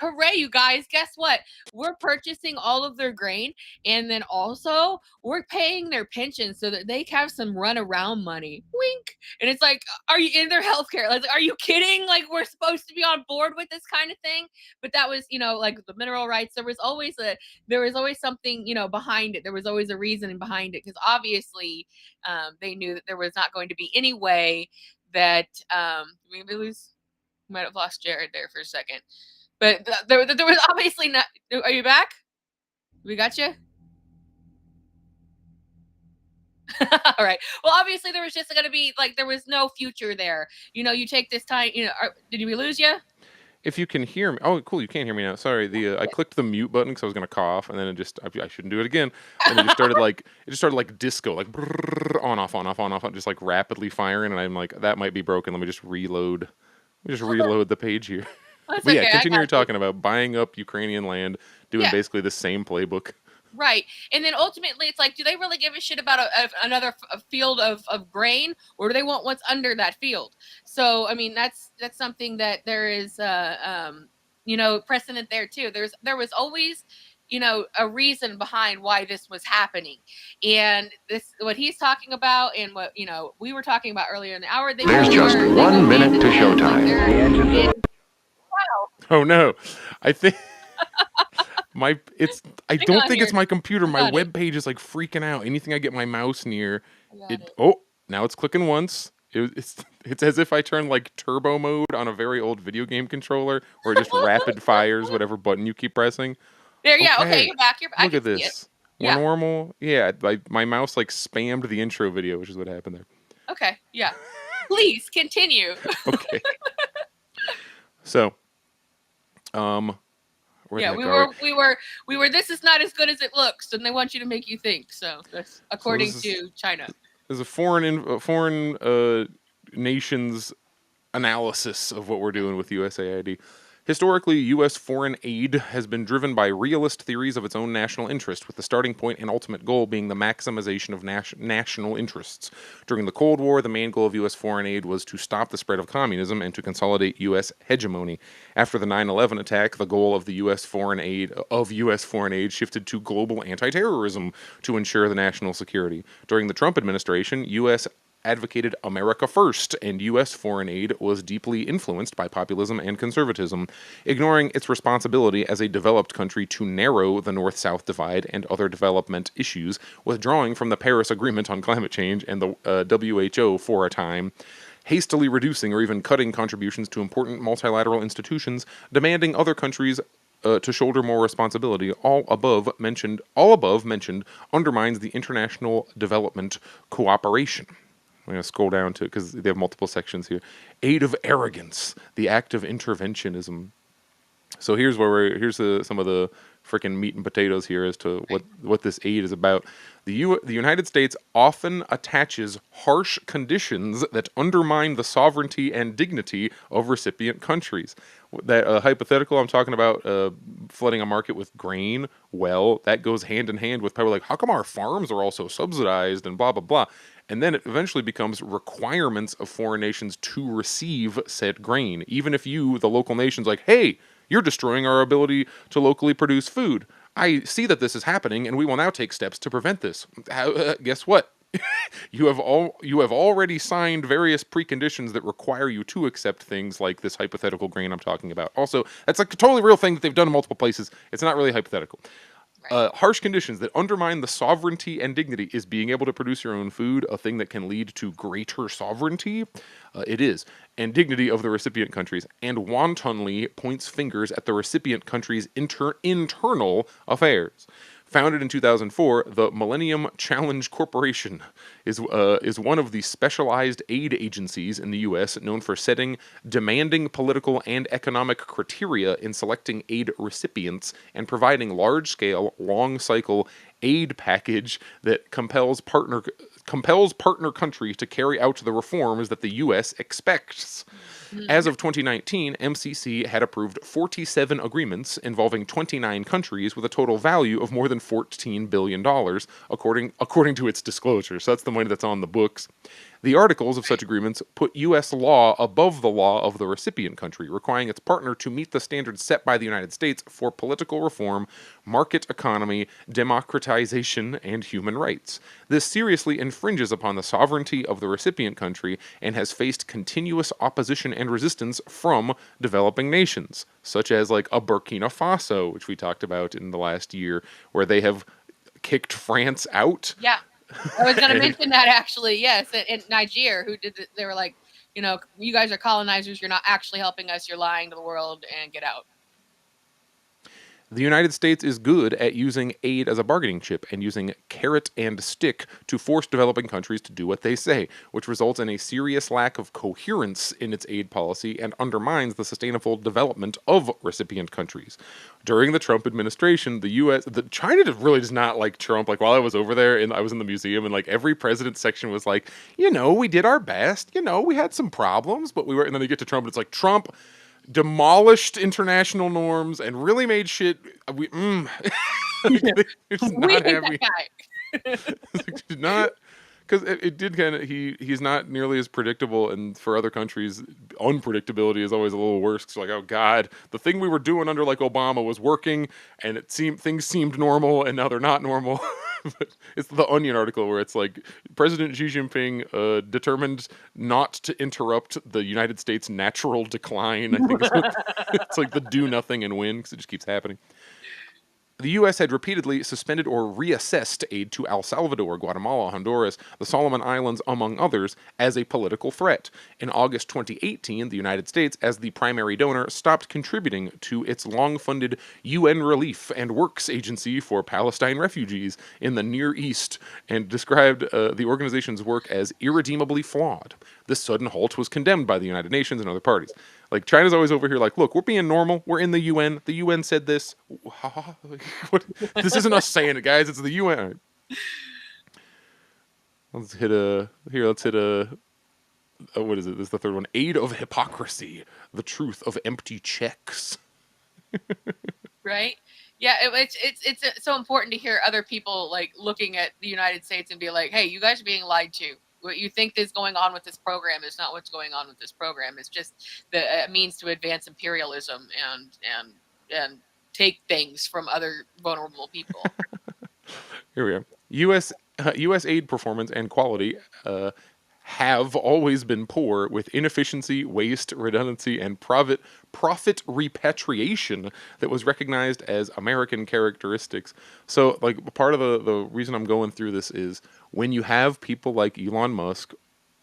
S5: hooray, you guys, guess what? We're purchasing all of their grain, and then also we're paying their pensions so that they have some runaround money. Wink. And it's like, are you in their healthcare? Like, are you kidding? Like, we're supposed to be on board with this kind of thing? But that was, like the mineral rights, there was always something, behind it. There was always a reason behind it, because obviously they knew that there was not going to be any way that we might have lost Jared there for a second. But there was obviously not. Are you back? We got you? All right. Well, obviously there was just going to be there was no future there. You take this time. Did we lose you?
S6: If you can hear me, oh, cool, you can't hear me now. Sorry, I clicked the mute button because I was gonna cough, and then I shouldn't do it again. And it just started like disco, like brrr, on off, just like rapidly firing. And I'm like, that might be broken. Let me just reload. The page here.
S5: Well,
S6: but
S5: okay,
S6: yeah, continue talking about buying up Ukrainian land, doing basically the same playbook.
S5: Right. And then ultimately it's like, do they really give a shit about another field of grain, or do they want what's under that field? So, I mean, that's something that there is, precedent there too. There was always, a reason behind why this was happening. And what he's talking about, and what, we were talking about earlier in the hour.
S1: There's just 1 minute to showtime.
S5: Wow.
S6: Oh no, I think I
S5: Hang
S6: don't
S5: on
S6: think
S5: here.
S6: it's my computer.
S5: I
S6: My
S5: got it.
S6: web page is like freaking out. Anything I get my mouse near,
S5: I got it.
S6: oh, now it's clicking once. It's as if I turn like turbo mode on a very old video game controller, where it just rapid fires whatever button you keep pressing.
S5: There, yeah, okay,
S6: Okay,
S5: you're back. I
S6: look
S5: can
S6: at
S5: see it.
S6: this. We're
S5: Yeah.
S6: normal. Yeah, my mouse like spammed the intro video, which is what happened there.
S5: Okay. Yeah. Please continue.
S6: Okay. So, where the
S5: Yeah,
S6: heck
S5: we
S6: are
S5: were. This is not as good as it looks, and they want you to make you think. So that's
S6: So
S5: according to China.
S6: There's a foreign nation's analysis of what we're doing with USAID. Historically, U.S. foreign aid has been driven by realist theories of its own national interest, with the starting point and ultimate goal being the maximization of national interests. During the Cold War, the main goal of U.S. foreign aid was to stop the spread of communism and to consolidate U.S. hegemony. After the 9/11 attack, the goal of the U.S. foreign aid shifted to global anti-terrorism to ensure the national security. During the Trump administration, U.S. advocated America first, and U.S. foreign aid was deeply influenced by populism and conservatism, ignoring its responsibility as a developed country to narrow the North-South divide and other development issues, withdrawing from the Paris Agreement on climate change and the WHO for a time, hastily reducing or even cutting contributions to important multilateral institutions, demanding other countries to shoulder more responsibility. All above mentioned undermines the international development cooperation. I'm going to scroll down to, because they have multiple sections here. Aid of arrogance, the act of interventionism. So here's some of the freaking meat and potatoes here as to what this aid is about. The United States often attaches harsh conditions that undermine the sovereignty and dignity of recipient countries. That hypothetical I'm talking about, flooding a market with grain, well, that goes hand in hand with people like, how come our farms are also subsidized and blah, blah, blah. And then it eventually becomes requirements of foreign nations to receive said grain. Even if you, the local nation's like, hey, you're destroying our ability to locally produce food. I see that this is happening, and we will now take steps to prevent this. Guess what? You have already signed various preconditions that require you to accept things like this hypothetical grain I'm talking about. Also, that's like a totally real thing that they've done in multiple places. It's not really hypothetical. Harsh conditions that undermine the sovereignty and dignity. Is being able to produce your own food a thing that can lead to greater sovereignty? It is. And dignity of the recipient countries, and wantonly points fingers at the recipient country's internal affairs. Founded in 2004, the Millennium Challenge Corporation is one of the specialized aid agencies in the U.S. known for setting demanding political and economic criteria in selecting aid recipients and providing large-scale, long-cycle aid package that compels partner countries to carry out the reforms that the U.S. expects. As of 2019, MCC had approved 47 agreements involving 29 countries with a total value of more than $14 billion, according to its disclosure. So that's the money that's on the books. The articles of such agreements put U.S. law above the law of the recipient country, requiring its partner to meet the standards set by the United States for political reform, market economy, democratization, and human rights. This seriously infringes upon the sovereignty of the recipient country and has faced continuous opposition and resistance from developing nations, such as like a Burkina Faso, which we talked about in the last year, where they have kicked France out.
S5: Yeah. I was going to mention that actually, yes, in Niger, who did it, they were like, you guys are colonizers, you're not actually helping us, you're lying to the world, and get out.
S6: The United States is good at using aid as a bargaining chip and using carrot and stick to force developing countries to do what they say, which results in a serious lack of coherence in its aid policy and undermines the sustainable development of recipient countries. During the Trump administration, China really does not like Trump. Like while I was over there and I was in the museum, and like every president section was like, we did our best, we had some problems, but and then they get to Trump and it's like, Trump demolished international norms and really made shit. We not happy. Not because it did kind of. He's not nearly as predictable, and for other countries, unpredictability is always a little worse. It's like, oh God, the thing we were doing under like Obama was working, and things seemed normal, and now they're not normal. But it's the Onion article where it's like President Xi Jinping determined not to interrupt the United States' natural decline. I think it's like the do nothing and win because it just keeps happening. The U.S. had repeatedly suspended or reassessed aid to El Salvador, Guatemala, Honduras, the Solomon Islands, among others, as a political threat. In August 2018, the United States, as the primary donor, stopped contributing to its long-funded UN Relief and Works Agency for Palestine refugees in the Near East and described the organization's work as irredeemably flawed. This sudden halt was condemned by the United Nations and other parties. Like, China's always over here like, look, we're being normal. We're in the UN. The UN said this. What? This isn't us saying it, guys. It's the UN. All right. Let's hit a, what is it? This is the third one. Aid of hypocrisy. The truth of empty checks.
S5: Right? Yeah, it's so important to hear other people like looking at the United States and be like, hey, you guys are being lied to. What you think is going on with this program is not what's going on with this program. It's just the means to advance imperialism and take things from other vulnerable people.
S6: Here we are. U.S. aid performance and quality have always been poor, with inefficiency, waste, redundancy, and profit repatriation that was recognized as American characteristics. So, like, part of the reason I'm going through this is when you have people like Elon Musk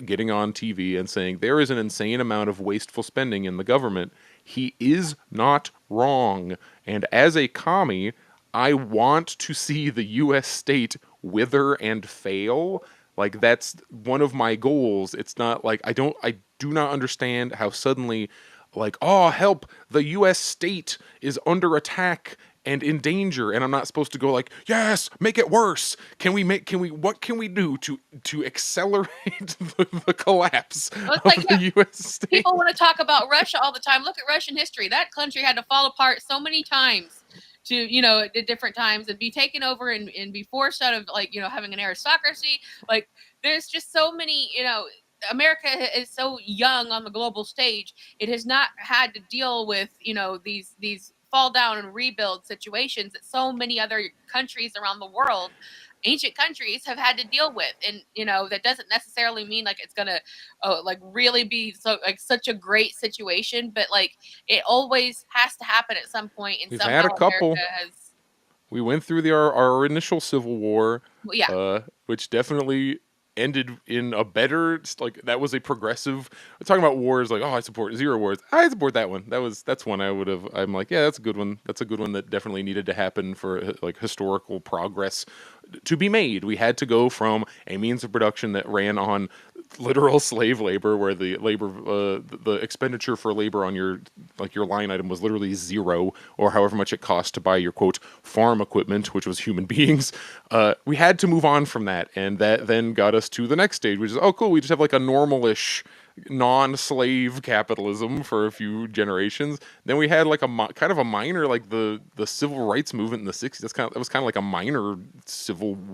S6: getting on TV and saying there is an insane amount of wasteful spending in the government, he is not wrong. And as a commie, I want to see the U.S. state wither and fail. Like, that's one of my goals. It's not like I do not understand how suddenly, like, oh, help, the U.S. state is under attack and in danger, and I'm not supposed to go like, yes, make it worse. What can we do to accelerate the collapse
S5: Well, it's
S6: of
S5: like,
S6: the U.S. state?
S5: people want to talk about Russia all the time. Look at Russian history. That country had to fall apart so many times to, at different times and be taken over and be forced out of, like, having an aristocracy. Like, there's just so many, America is so young on the global stage. It has not had to deal with, these fall down and rebuild situations that so many other countries around the world, ancient countries, have had to deal with. And that doesn't necessarily mean like it's gonna like really be so like such a great situation, but like it always has to happen at some point. And
S6: We've
S5: somehow
S6: had a couple.
S5: America has,
S6: We went through our initial civil war, which definitely ended in a better, like, that was a progressive. We're talking about wars, like, oh, I support zero wars. I support that one. That's one I'm like, yeah, that's a good one. That's a good one that definitely needed to happen for, like, historical progress to be made. We had to go from a means of production that ran on literal slave labor, where the expenditure for labor on your line item was literally zero, or however much it cost to buy your, quote, farm equipment, which was human beings. We had to move on from that, and that then got us to the next stage, which is, oh, cool, we just have like a normal-ish non-slave capitalism for a few generations. Then we had like kind of a minor, like the civil rights movement in the 60s. That was kind of like a minor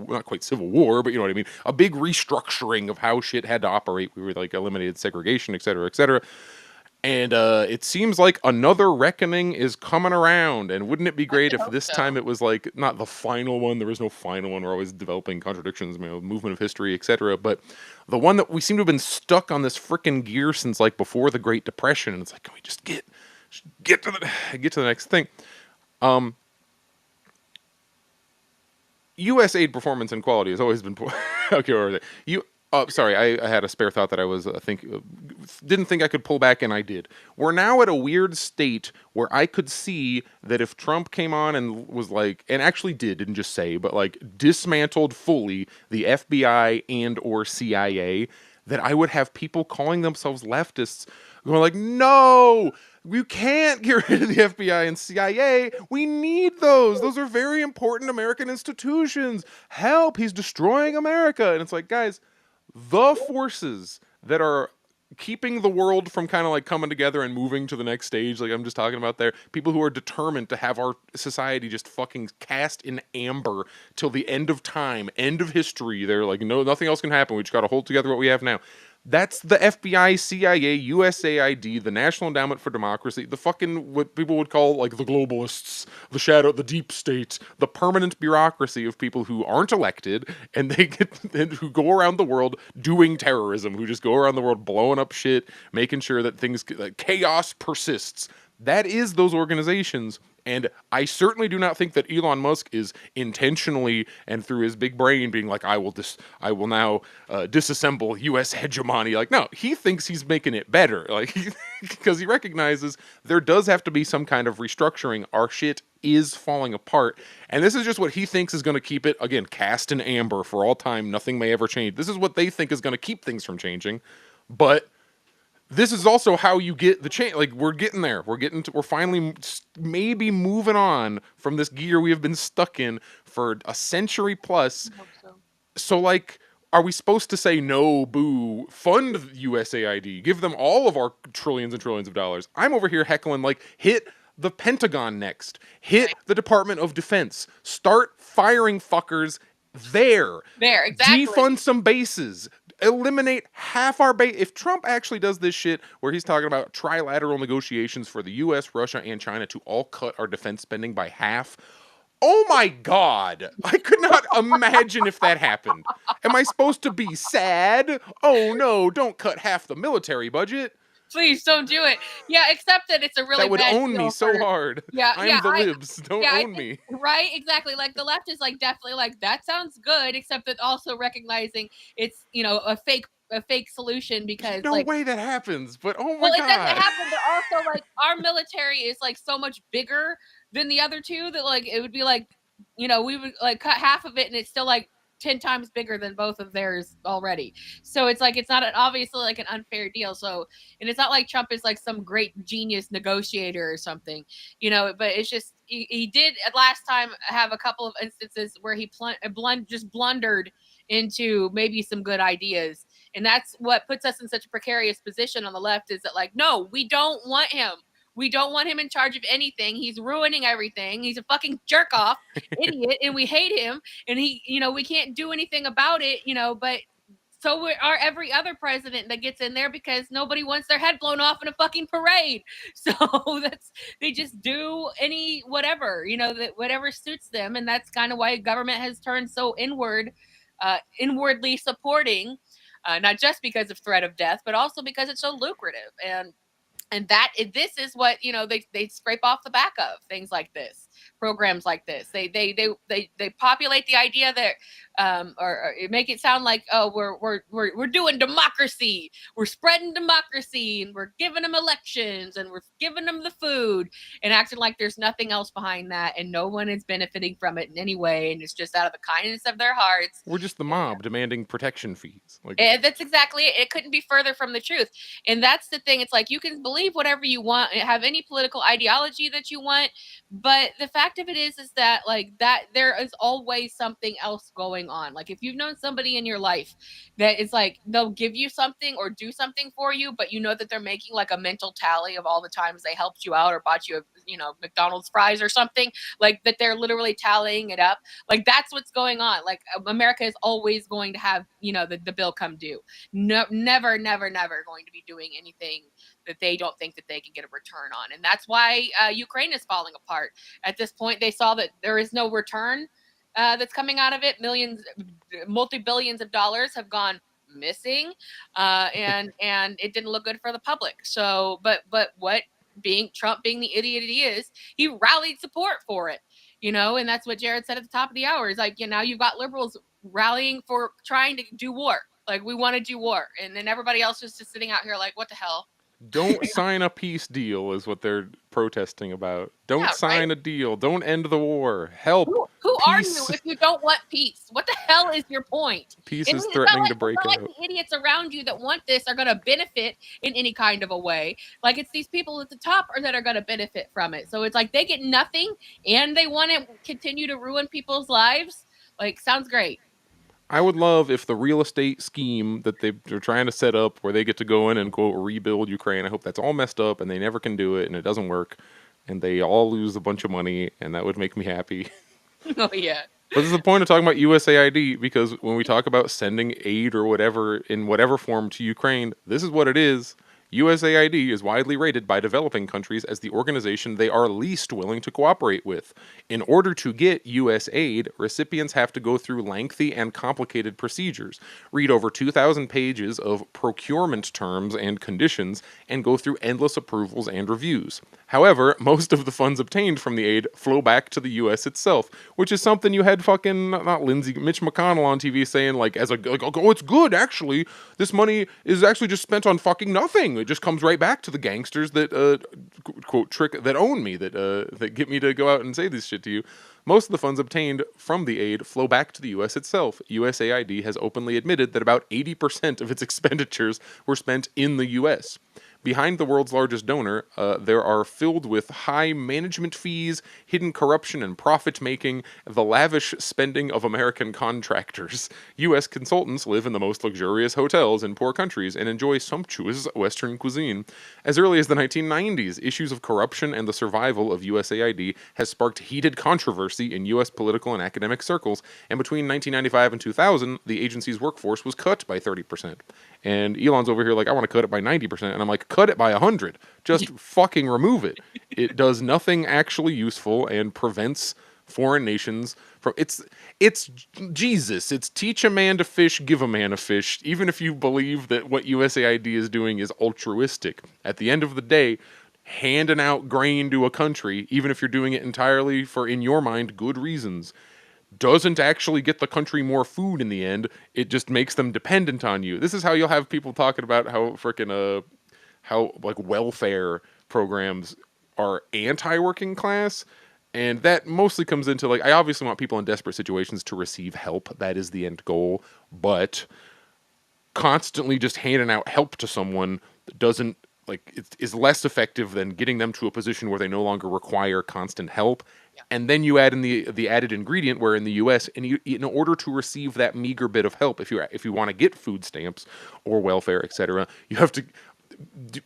S6: not quite civil war, but you know what I mean, a big restructuring of how shit had to operate. We were like eliminated segregation, et cetera, et cetera. And it seems like another reckoning is coming around. And wouldn't it be great if this time it was like not the final one? There is no final one. We're always developing contradictions, movement of history, etc. But the one that we seem to have been stuck on this freaking gear since like before the Great Depression. And it's like, can we just get to the next thing? U.S. aid performance and quality has always been poor. Okay, where was it? Sorry, I had a spare thought that I was didn't think I could pull back, and I did. We're now at a weird state where I could see that if Trump came on and was like, and actually didn't just say, but like dismantled fully the FBI and or CIA, that I would have people calling themselves leftists going like, no, you can't get rid of the FBI and CIA. We need those. Those are very important American institutions. Help, he's destroying America. And it's like, guys, the forces that are keeping the world from kind of like coming together and moving to the next stage, like I'm just talking about there, people who are determined to have our society just fucking cast in amber till the end of time, end of history. They're like, no, nothing else can happen. We just got to hold together what we have now. That's the FBI, CIA, USAID, the National Endowment for Democracy, the fucking, what people would call like the globalists, the deep state, the permanent bureaucracy of people who aren't elected and who go around the world doing terrorism, who just go around the world blowing up shit, making sure that chaos persists. That is those organizations, And I certainly do not think that Elon Musk is intentionally and through his big brain being like, I will now disassemble U.S. hegemony. Like, no, he thinks he's making it better. Like, because he recognizes there does have to be some kind of restructuring. Our shit is falling apart. And this is just what he thinks is going to keep it, again, cast in amber for all time. Nothing may ever change. This is what they think is going to keep things from changing. But this is also how you get the change. Like, we're getting there. We're finally maybe moving on from this gear we have been stuck in for a century plus.
S5: I hope so.
S6: So, like, are we supposed to say no, boo, fund USAID, give them all of our trillions and trillions of dollars? I'm over here heckling, like, hit the Pentagon next, hit the Department of Defense, start firing fuckers there.
S5: There, exactly.
S6: Defund some bases. Eliminate half our base. If Trump actually does this shit where he's talking about trilateral negotiations for the US, Russia, and China to all cut our defense spending by half, oh my God. I could not imagine if that happened. Am I supposed to be sad? Oh no, don't cut half the military budget.
S5: Please don't do it. Yeah, except that it's a really
S6: That would
S5: bad
S6: own me
S5: deal
S6: so
S5: for-
S6: hard.
S5: Yeah,
S6: I'm the libs. Don't
S5: I
S6: own me.
S5: think- Right, exactly. Like the left is like definitely like that sounds good, except that also recognizing it's a fake solution because
S6: No
S5: like
S6: way that happens, but oh my
S5: well, it
S6: God.
S5: doesn't happen, but also like our military is like so much bigger than the other two that like it would be like we would like cut half of it and it's still like 10 times bigger than both of theirs already. So it's like it's not obviously like an unfair deal. So and it's not like Trump is like some great genius negotiator or something, but it's just he did at last time have a couple of instances where he just blundered into maybe some good ideas. And that's what puts us in such a precarious position on the left is that like, no, we don't want him. We don't want him in charge of anything. He's ruining everything. He's a fucking jerk off idiot and we hate him. And we can't do anything about it, but so are every other president that gets in there because nobody wants their head blown off in a fucking parade. So they just do whatever, that whatever suits them. And that's kind of why government has turned so inwardly supporting, not just because of threat of death, but also because it's so lucrative. And this is what they scrape off the back of things like this, programs like this. They populate the idea that or make it sound like, oh, we're doing democracy, we're spreading democracy, and we're giving them elections, and we're giving them the food, and acting like there's nothing else behind that, and no one is benefiting from it in any way, and it's just out of the kindness of their hearts.
S6: We're just the mob demanding protection fees. Like
S5: that's exactly it. It couldn't be further from the truth. And that's the thing. It's like you can believe whatever you want, have any political ideology that you want, but the fact of it is that like that there is always something else going on. Like if you've known somebody in your life that is like they'll give you something or do something for you, but you know that they're making like a mental tally of all the times they helped you out or bought you McDonald's fries or something, like that they're literally tallying it up. Like that's what's going on. Like America is always going to have the bill come due. No, never going to be doing anything that they don't think that they can get a return on. And that's why Ukraine is falling apart. At this point, they saw that there is no return that's coming out of it. Multi-billions of dollars have gone missing, and it didn't look good for the public. So, but what Trump being the idiot he is, he rallied support for it, and that's what Jared said at the top of the hour. Is like, now you've got liberals rallying for trying to do war. Like, we want to do war. And then everybody else is just sitting out here like, what the hell?
S6: Don't sign a peace deal is what they're protesting about. Don't sign a deal. Don't end the war. Help.
S5: Who are you if you don't want peace? What the hell is your point?
S6: Peace is threatening to break out.
S5: It's not like the idiots around you that want this are going to benefit in any kind of a way. Like, it's these people at the top that are going to benefit from it. So it's like they get nothing and they want to continue to ruin people's lives. Like, sounds great.
S6: I would love if the real estate scheme that they're trying to set up where they get to go in and, quote, rebuild Ukraine, I hope that's all messed up and they never can do it and it doesn't work and they all lose a bunch of money and that would make me happy.
S5: Oh, yeah.
S6: But this is the point of talking about USAID, because when we talk about sending aid or whatever in whatever form to Ukraine, this is what it is. USAID is widely rated by developing countries as the organization they are least willing to cooperate with. In order to get US aid, recipients have to go through lengthy and complicated procedures, read over 2,000 pages of procurement terms and conditions, and go through endless approvals and reviews. However, most of the funds obtained from the aid flow back to the US itself, which is something you had fucking, not Mitch McConnell on TV saying, like, oh, it's good, actually. This money is actually just spent on fucking nothing. It just comes right back to the gangsters that, quote, trick, that own me, that get me to go out and say this shit to you. Most of the funds obtained from the aid flow back to the U.S. itself. USAID has openly admitted that about 80% of its expenditures were spent in the U.S. Behind the world's largest donor, there are filled with high management fees, hidden corruption and profit making, the lavish spending of American contractors. U.S. consultants live in the most luxurious hotels in poor countries and enjoy sumptuous Western cuisine. As early as the 1990s, issues of corruption and the survival of USAID has sparked heated controversy in U.S. political and academic circles, and between 1995 and 2000, the agency's workforce was cut by 30%. And Elon's over here like, I want to cut it by 90%. And I'm like, cut it by 100. Just fucking remove it. It does nothing actually useful and prevents foreign nations from... It's Jesus. It's teach a man to fish, give a man a fish. Even if you believe that what USAID is doing is altruistic. At the end of the day, handing out grain to a country, even if you're doing it entirely for, in your mind, good reasons, doesn't actually get the country more food in the end. It just makes them dependent on you. This is how you'll have people talking about how freaking how like welfare programs are anti-working class, and that mostly comes into, like, I obviously want people in desperate situations to receive help. That is the end goal, but constantly just handing out help to someone doesn't, like, it is less effective than getting them to a position where they no longer require constant help. Yeah. And then you add in the added ingredient where in the U.S., in order to receive that meager bit of help, if you want to get food stamps or welfare, etc., you have to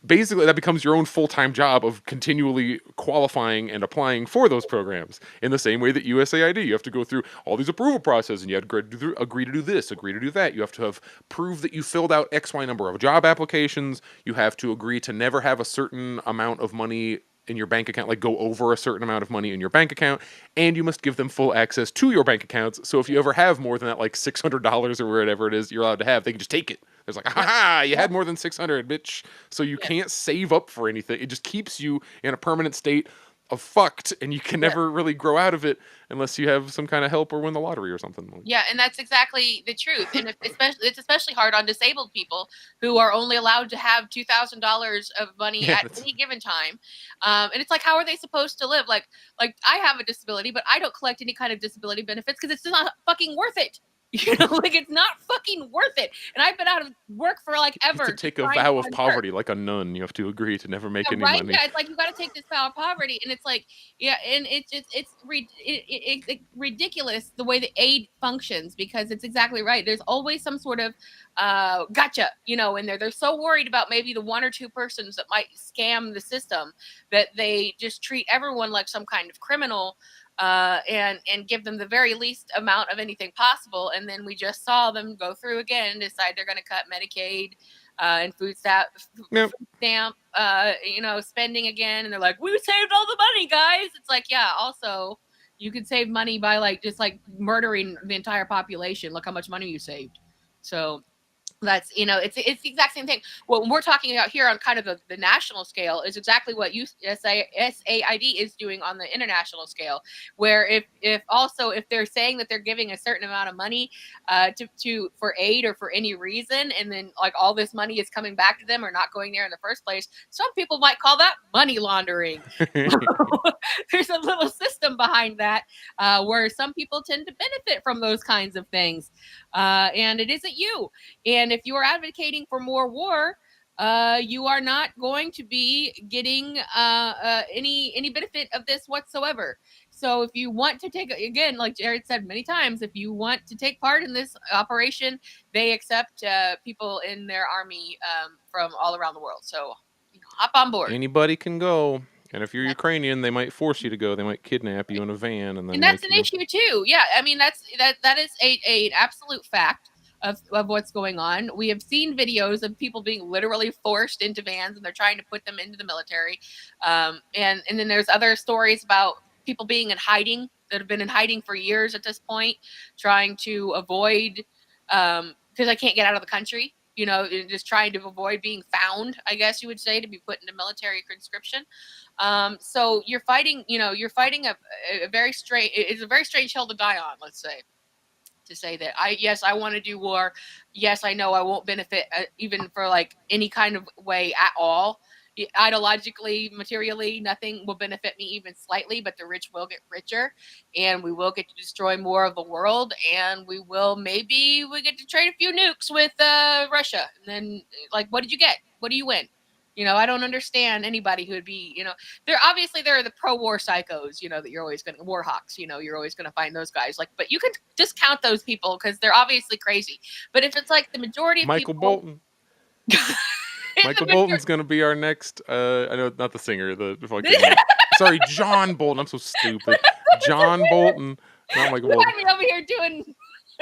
S6: basically, that becomes your own full-time job of continually qualifying and applying for those programs. In the same way that USAID, you have to go through all these approval processes, and you have to agree to do this, agree to do that. You have to have prove that you filled out XY number of job applications. You have to agree to never have a certain amount of money in your bank account, like go over a certain amount of money in your bank account, and you must give them full access to your bank accounts. So if you ever have more than that, like $600 or whatever it is you're allowed to have, they can just take it. There's like, ha, you had more than 600, bitch. So you can't save up for anything. It just keeps you in a permanent state of fucked, and you can never really grow out of it unless you have some kind of help or win the lottery or something.
S5: Yeah, and that's exactly the truth. And it's especially hard on disabled people who are only allowed to have $2,000 of money at any given time. And it's like, how are they supposed to live? Like I have a disability, but I don't collect any kind of disability benefits because it's not fucking worth it. You know, like, it's not fucking worth it. And I've been out of work for like ever.
S6: You have to take a vow of poverty, like a nun. You have to agree to never make any money.
S5: Yeah, it's like you got to take this vow of poverty, and it's like, yeah, and it's ridiculous the way the aid functions, because it's exactly right. There's always some sort of gotcha, you know, in there. They're so worried about maybe the one or two persons that might scam the system that they just treat everyone like some kind of criminal. And give them the very least amount of anything possible, and then we just saw them go through again and decide they're going to cut Medicaid and food stamp, you know, spending again, and they're like, we saved all the money, guys. It's like, yeah, also you could save money by like just like murdering the entire population. Look how much money you saved. So that's, you know, it's the exact same thing. What we're talking about here on kind of the national scale is exactly what USAID is doing on the international scale, where if they're saying that they're giving a certain amount of money for aid or for any reason, and then like all this money is coming back to them or not going there in the first place, some people might call that money laundering. There's a little system behind that where some people tend to benefit from those kinds of things, and it isn't you. And if you are advocating for more war, you are not going to be getting any benefit of this whatsoever. So if you want to take, again, like Jared said many times, if you want to take part in this operation, they accept people in their army from all around the world. So, you know, hop on board.
S6: Anybody can go. And if you're Ukrainian, they might force you to go. They might kidnap you in a van, and then
S5: that's an issue too. Yeah, I mean that is an absolute fact. of what's going on. We have seen videos of people being literally forced into vans and they're trying to put them into the military. And then there's other stories about people being in hiding that have been in hiding for years at this point, trying to avoid, because I can't get out of the country, just trying to avoid being found, I guess you would say, to be put into military conscription. So you're fighting, you're fighting a very strange, it's a very strange hill to die on, let's say. To say that I want to do war. Yes, I know I won't benefit even for like any kind of way at all. Ideologically, materially, nothing will benefit me even slightly, but the rich will get richer and we will get to destroy more of the world, and we get to trade a few nukes with Russia. And then, like, what did you get? What do you win? I don't understand anybody who would be, there are the pro-war psychos, that you're always going to, war hawks, you're always going to find those guys. Like, but you can discount those people because they're obviously crazy. But if it's like the majority of
S6: Michael
S5: people,
S6: Bolton. Michael Bolton's gonna be our next. I know, not the singer. The fucking. Sorry, John Bolton. I'm so stupid. John Bolton, not Michael Bolton.
S5: I'm over here doing.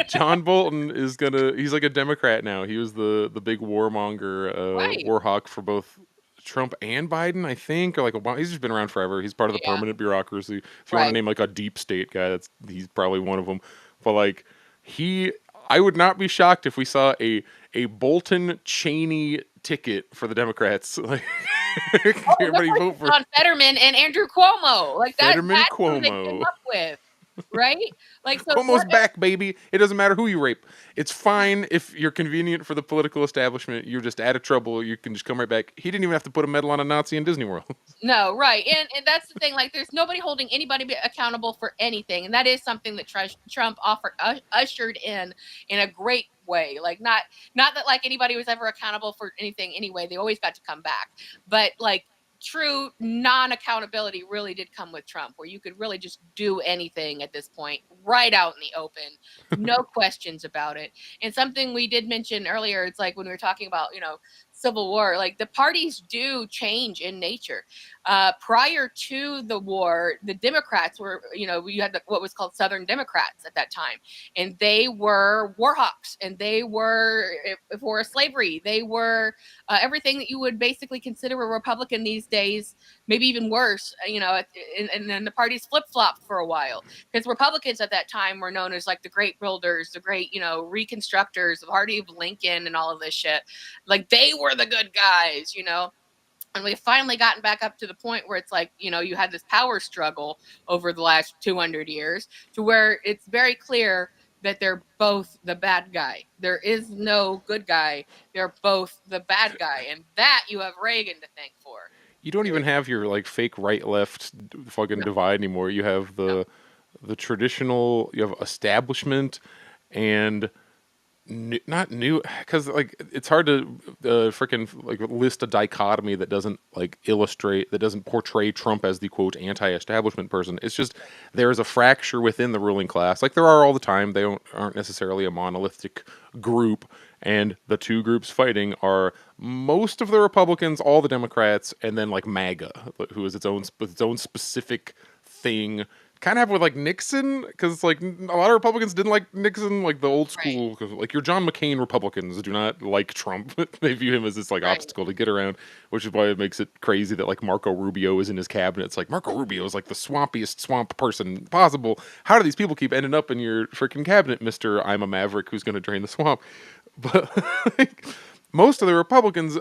S6: John Bolton is gonna. He's like a Democrat now. He was the big warmonger,
S5: Right.
S6: war hawk for both Trump and Biden, I think. Or like Obama. He's just been around forever. He's part of the permanent bureaucracy. If you want to name like a deep state guy, he's probably one of them. But like I would not be shocked if we saw a Bolton Cheney ticket for the Democrats. Like, everybody vote for
S5: on Fetterman and Andrew Cuomo. Like that's
S6: Fetterman
S5: who they came
S6: Cuomo.
S5: up with. Right? Like, so
S6: Cuomo's back, baby. It doesn't matter who you rape. It's fine if you're convenient for the political establishment. You're just out of trouble. You can just come right back. He didn't even have to put a medal on a Nazi in Disney World.
S5: No, right. And that's the thing. Like, there's nobody holding anybody accountable for anything. And that is something that Trump ushered in a great way. Like, not that like anybody was ever accountable for anything anyway. They always got to come back. But like, true non-accountability really did come with Trump, where you could really just do anything at this point, right out in the open, no questions about it. And something we did mention earlier, it's like when we were talking about, Civil War, like the parties do change in nature. Prior to the war, the Democrats were, you had what was called Southern Democrats at that time, and they were war hawks, and they were for slavery. They were everything that you would basically consider a Republican these days, maybe even worse. And then the parties flip-flopped for a while, because Republicans at that time were known as like the great builders, the great, reconstructors, the party of Lincoln and all of this shit. Like, they were the good guys, and we've finally gotten back up to the point where it's like, you had this power struggle over the last 200 years to where it's very clear that they're both the bad guy. There is no good guy. They're both the bad guy. And that you have Reagan to thank for.
S6: You don't even have your like fake right-left fucking divide anymore. You have the traditional, you have establishment and not new, because like it's hard to freaking like list a dichotomy that doesn't like that doesn't portray Trump as the quote anti-establishment person. It's just there is a fracture within the ruling class, like there are all the time. They aren't necessarily a monolithic group, and the two groups fighting are most of the Republicans, all the Democrats, and then like MAGA, who is its own specific thing. Kind of have with like Nixon, because like a lot of Republicans didn't like Nixon, like the old school, because like your John McCain Republicans do not like Trump. They view him as this like obstacle to get around, which is why it makes it crazy that like Marco Rubio is in his cabinet. It's like Marco Rubio is like the swampiest swamp person possible. How do these people keep ending up in your freaking cabinet, Mr. I'm a Maverick who's going to drain the swamp? But like, most of the Republicans,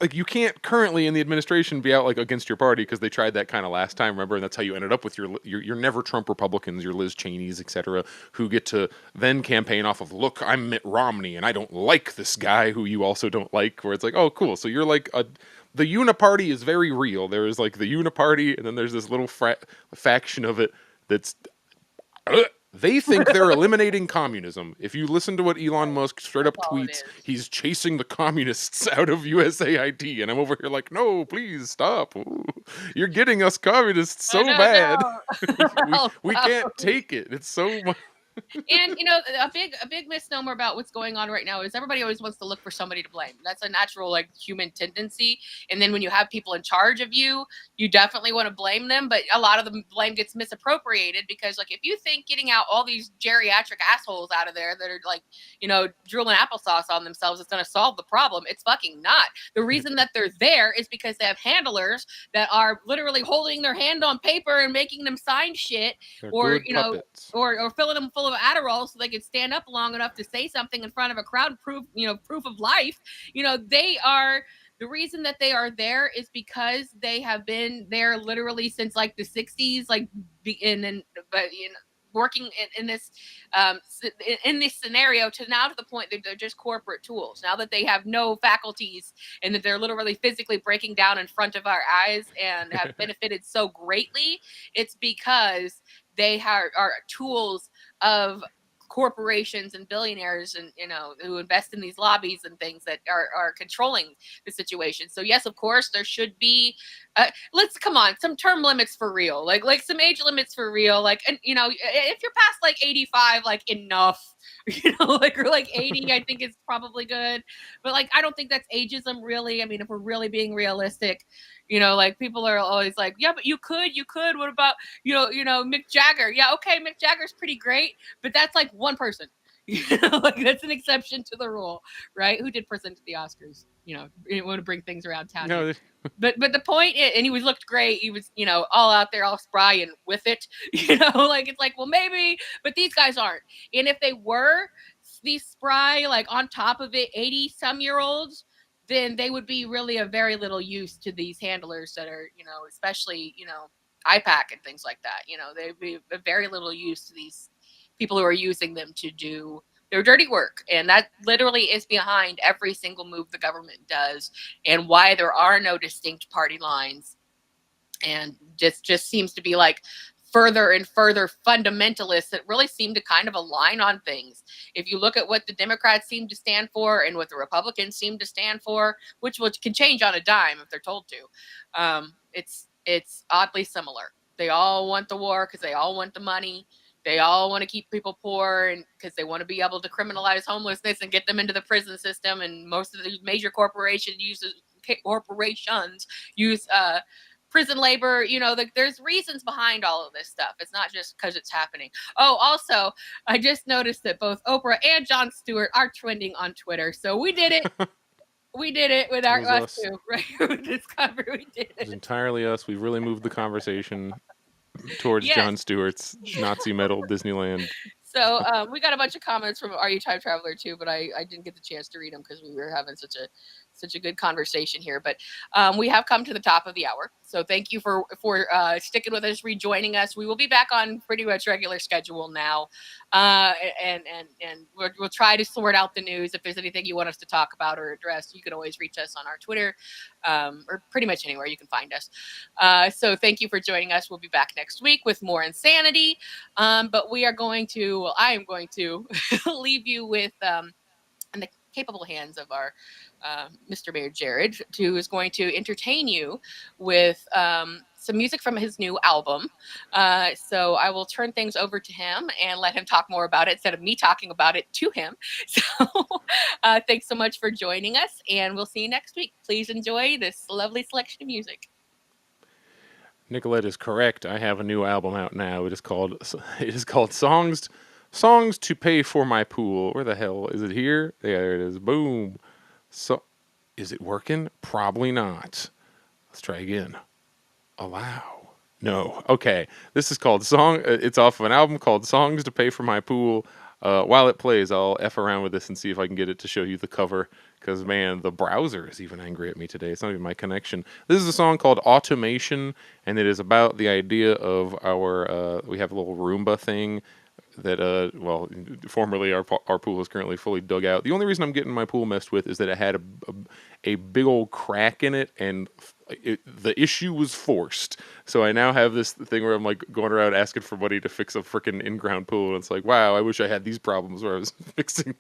S6: like, you can't currently in the administration be out like against your party, because they tried that kind of last time, remember? And that's how you ended up with your never Trump Republicans, your Liz Cheneys, etc., who get to then campaign off of, look, I'm Mitt Romney and I don't like this guy who you also don't like, where it's like, oh, cool. So you're like the uniparty is very real. There is like the uniparty, and then there's this little faction of it that's they think they're eliminating communism. If you listen to what Elon Musk straight up tweets, he's chasing the communists out of USAID. And I'm over here like, no, please stop. Ooh, you're getting us communists so bad. we can't take it. It's so much.
S5: And a big misnomer about what's going on right now is everybody always wants to look for somebody to blame. That's a natural like human tendency. And then when you have people in charge of you, you definitely want to blame them. But a lot of the blame gets misappropriated because like if you think getting out all these geriatric assholes out of there that are like drooling applesauce on themselves is going to solve the problem, it's fucking not. The reason that they're there is because they have handlers that are literally holding their hand on paper and making them sign shit,
S6: They're
S5: or
S6: good puppets.
S5: or filling them full of Adderall so they could stand up long enough to say something in front of a crowd, proof of life. They are the reason that they are there is because they have been there literally since like the 60s, like but working in this in this scenario to now to the point that they're just corporate tools. Now that they have no faculties and that they're literally physically breaking down in front of our eyes and have benefited so greatly, it's because they are tools of corporations and billionaires and who invest in these lobbies and things that are controlling the situation. So yes, of course there should be let's come on, some term limits for real, like some age limits for real, like, and if you're past like 85, like enough, or like 80, I think is probably good. But like I don't think that's ageism really. I mean, if we're really being realistic, like people are always like, yeah, but you could, what about Mick Jagger? Yeah, okay, Mick Jagger's pretty great, but that's like one person. Like that's an exception to the rule, right? Who did present at the Oscars? You want to bring things around town here.
S6: No,
S5: But the point is, and he looked great. He was all out there, all spry and with it. Like it's like, well maybe, but these guys aren't. And if they were these spry, like on top of it, 80-some-year-olds, then they would be really of very little use to these handlers that are especially IPAC and things like that. They'd be of very little use to these people who are using them to do their dirty work. And that literally is behind every single move the government does and why there are no distinct party lines. And just seems to be like further and further fundamentalists that really seem to kind of align on things. If you look at what the Democrats seem to stand for and what the Republicans seem to stand for, which can change on a dime if they're told to, it's oddly similar. They all want the war because they all want the money. They all want to keep people poor and because they want to be able to criminalize homelessness and get them into the prison system. And most of the major corporations use prison labor. There's reasons behind all of this stuff. It's not just because it's happening. Oh, also, I just noticed that both Oprah and Jon Stewart are trending on Twitter. So we did it. We did it with us too, right? With this cover, we did
S6: it was
S5: it.
S6: entirely us. We really moved the conversation towards
S5: Yes.
S6: Jon Stewart's Nazi metal Disneyland.
S5: So we got a bunch of comments from Are You Time Traveler too, but I didn't get the chance to read them because we were having such a good conversation here. But we have come to the top of the hour, so thank you for sticking with us, rejoining us. We will be back on pretty much regular schedule now, and we'll try to sort out the news. If there's anything you want us to talk about or address, you can always reach us on our Twitter, or pretty much anywhere you can find us. So thank you for joining us. We'll be back next week with more insanity, but we are going to. Well, I am going to leave you with in the capable hands of our Mr. Mayor Jared, who is going to entertain you with some music from his new album. So I will turn things over to him and let him talk more about it instead of me talking about it to him. So thanks so much for joining us, and we'll see you next week. Please enjoy this lovely selection of music.
S6: Nicolette is correct. I have a new album out now. It is called Songs to Pay for My Pool. Where the hell is it here? There it is. Boom. So, is it working? Probably not. Let's try again. Allow. No. Okay. This is called It's off of an album called Songs to Pay for My Pool. While it plays, I'll F around with this and see if I can get it to show you the cover. Because, man, the browser is even angry at me today. It's not even my connection. This is a song called Automation, and it is about the idea of we have a little Roomba thing that, formerly our pool is currently fully dug out. The only reason I'm getting my pool messed with is that it had a big old crack in it, and the issue was forced. So I now have this thing where I'm like going around asking for money to fix a freaking in-ground pool, and it's like, wow, I wish I had these problems where I was fixing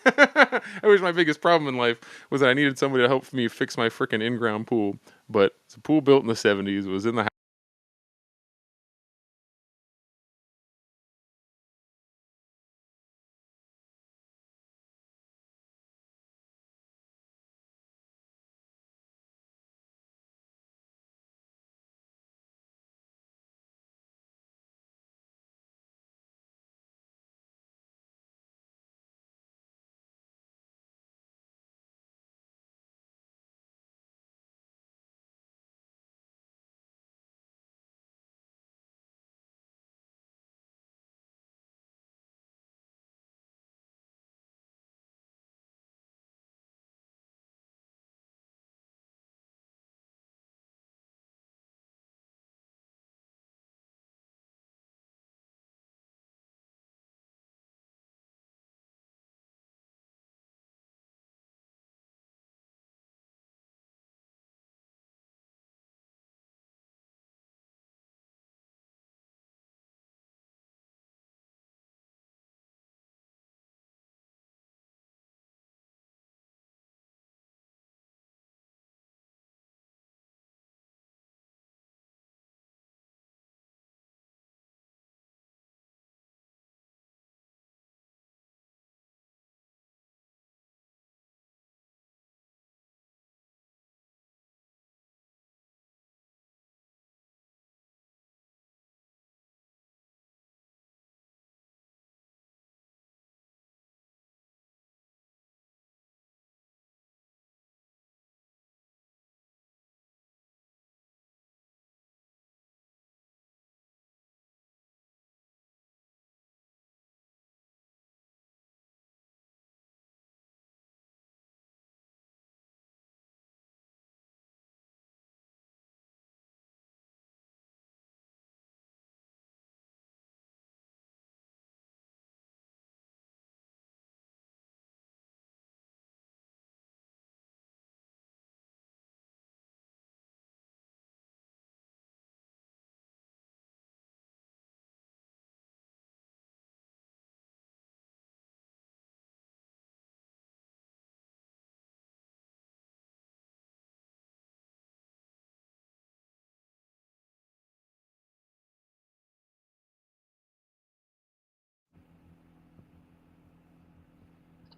S6: I wish my biggest problem in life was that I needed somebody to help me fix my freaking in-ground pool. But it's a pool built in the 70s, it was in the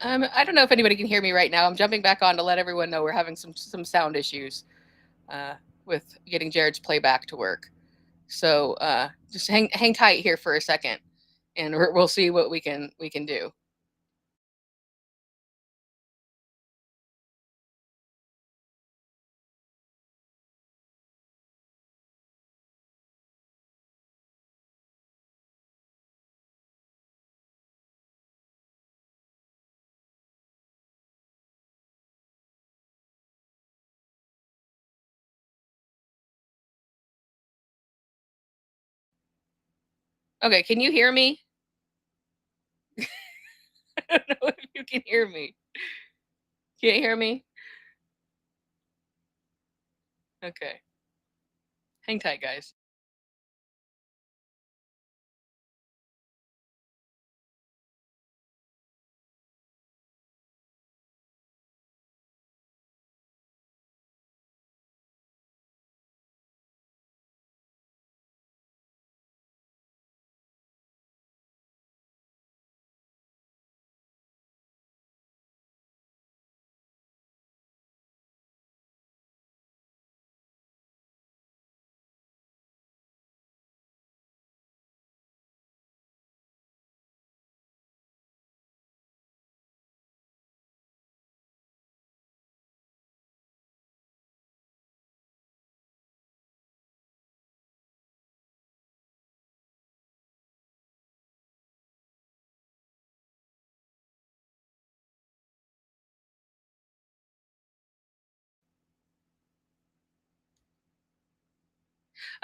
S5: I don't know if anybody can hear me right now. I'm jumping back on to let everyone know we're having some sound issues with getting Jared's playback to work. So just hang tight here for a second, and we'll see what we can do. Okay, can you hear me? I don't know if you can hear me. Can't hear me? Okay. Hang tight, guys.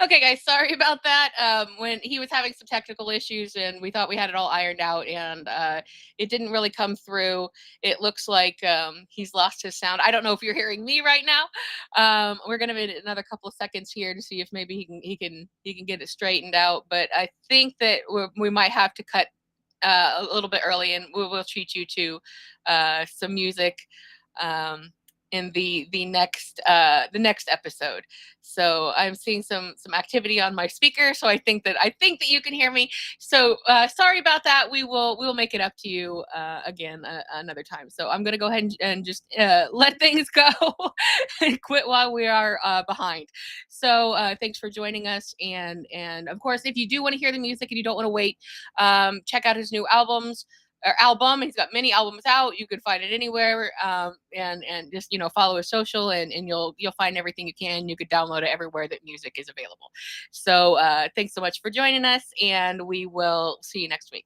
S5: Okay, guys, sorry about that. When he was having some technical issues, and we thought we had it all ironed out, and it didn't really come through. It looks like he's lost his sound. I don't know if you're hearing me right now. We're gonna wait another couple of seconds here to see if maybe he can get it straightened out. But I think that we might have to cut a little bit early, and we'll treat you to some music. In the next episode. So I'm seeing some activity on my speaker. So I think that you can hear me. So sorry about that. We'll make it up to you again another time. So I'm gonna go ahead and just let things go and quit while we are behind. So thanks for joining us, and of course, if you do want to hear the music and you don't want to wait, check out his new album. He's got many albums out. You can find it anywhere, and just follow his social, and you'll find everything you can. You could download it everywhere that music is available. So thanks so much for joining us, and we will see you next week.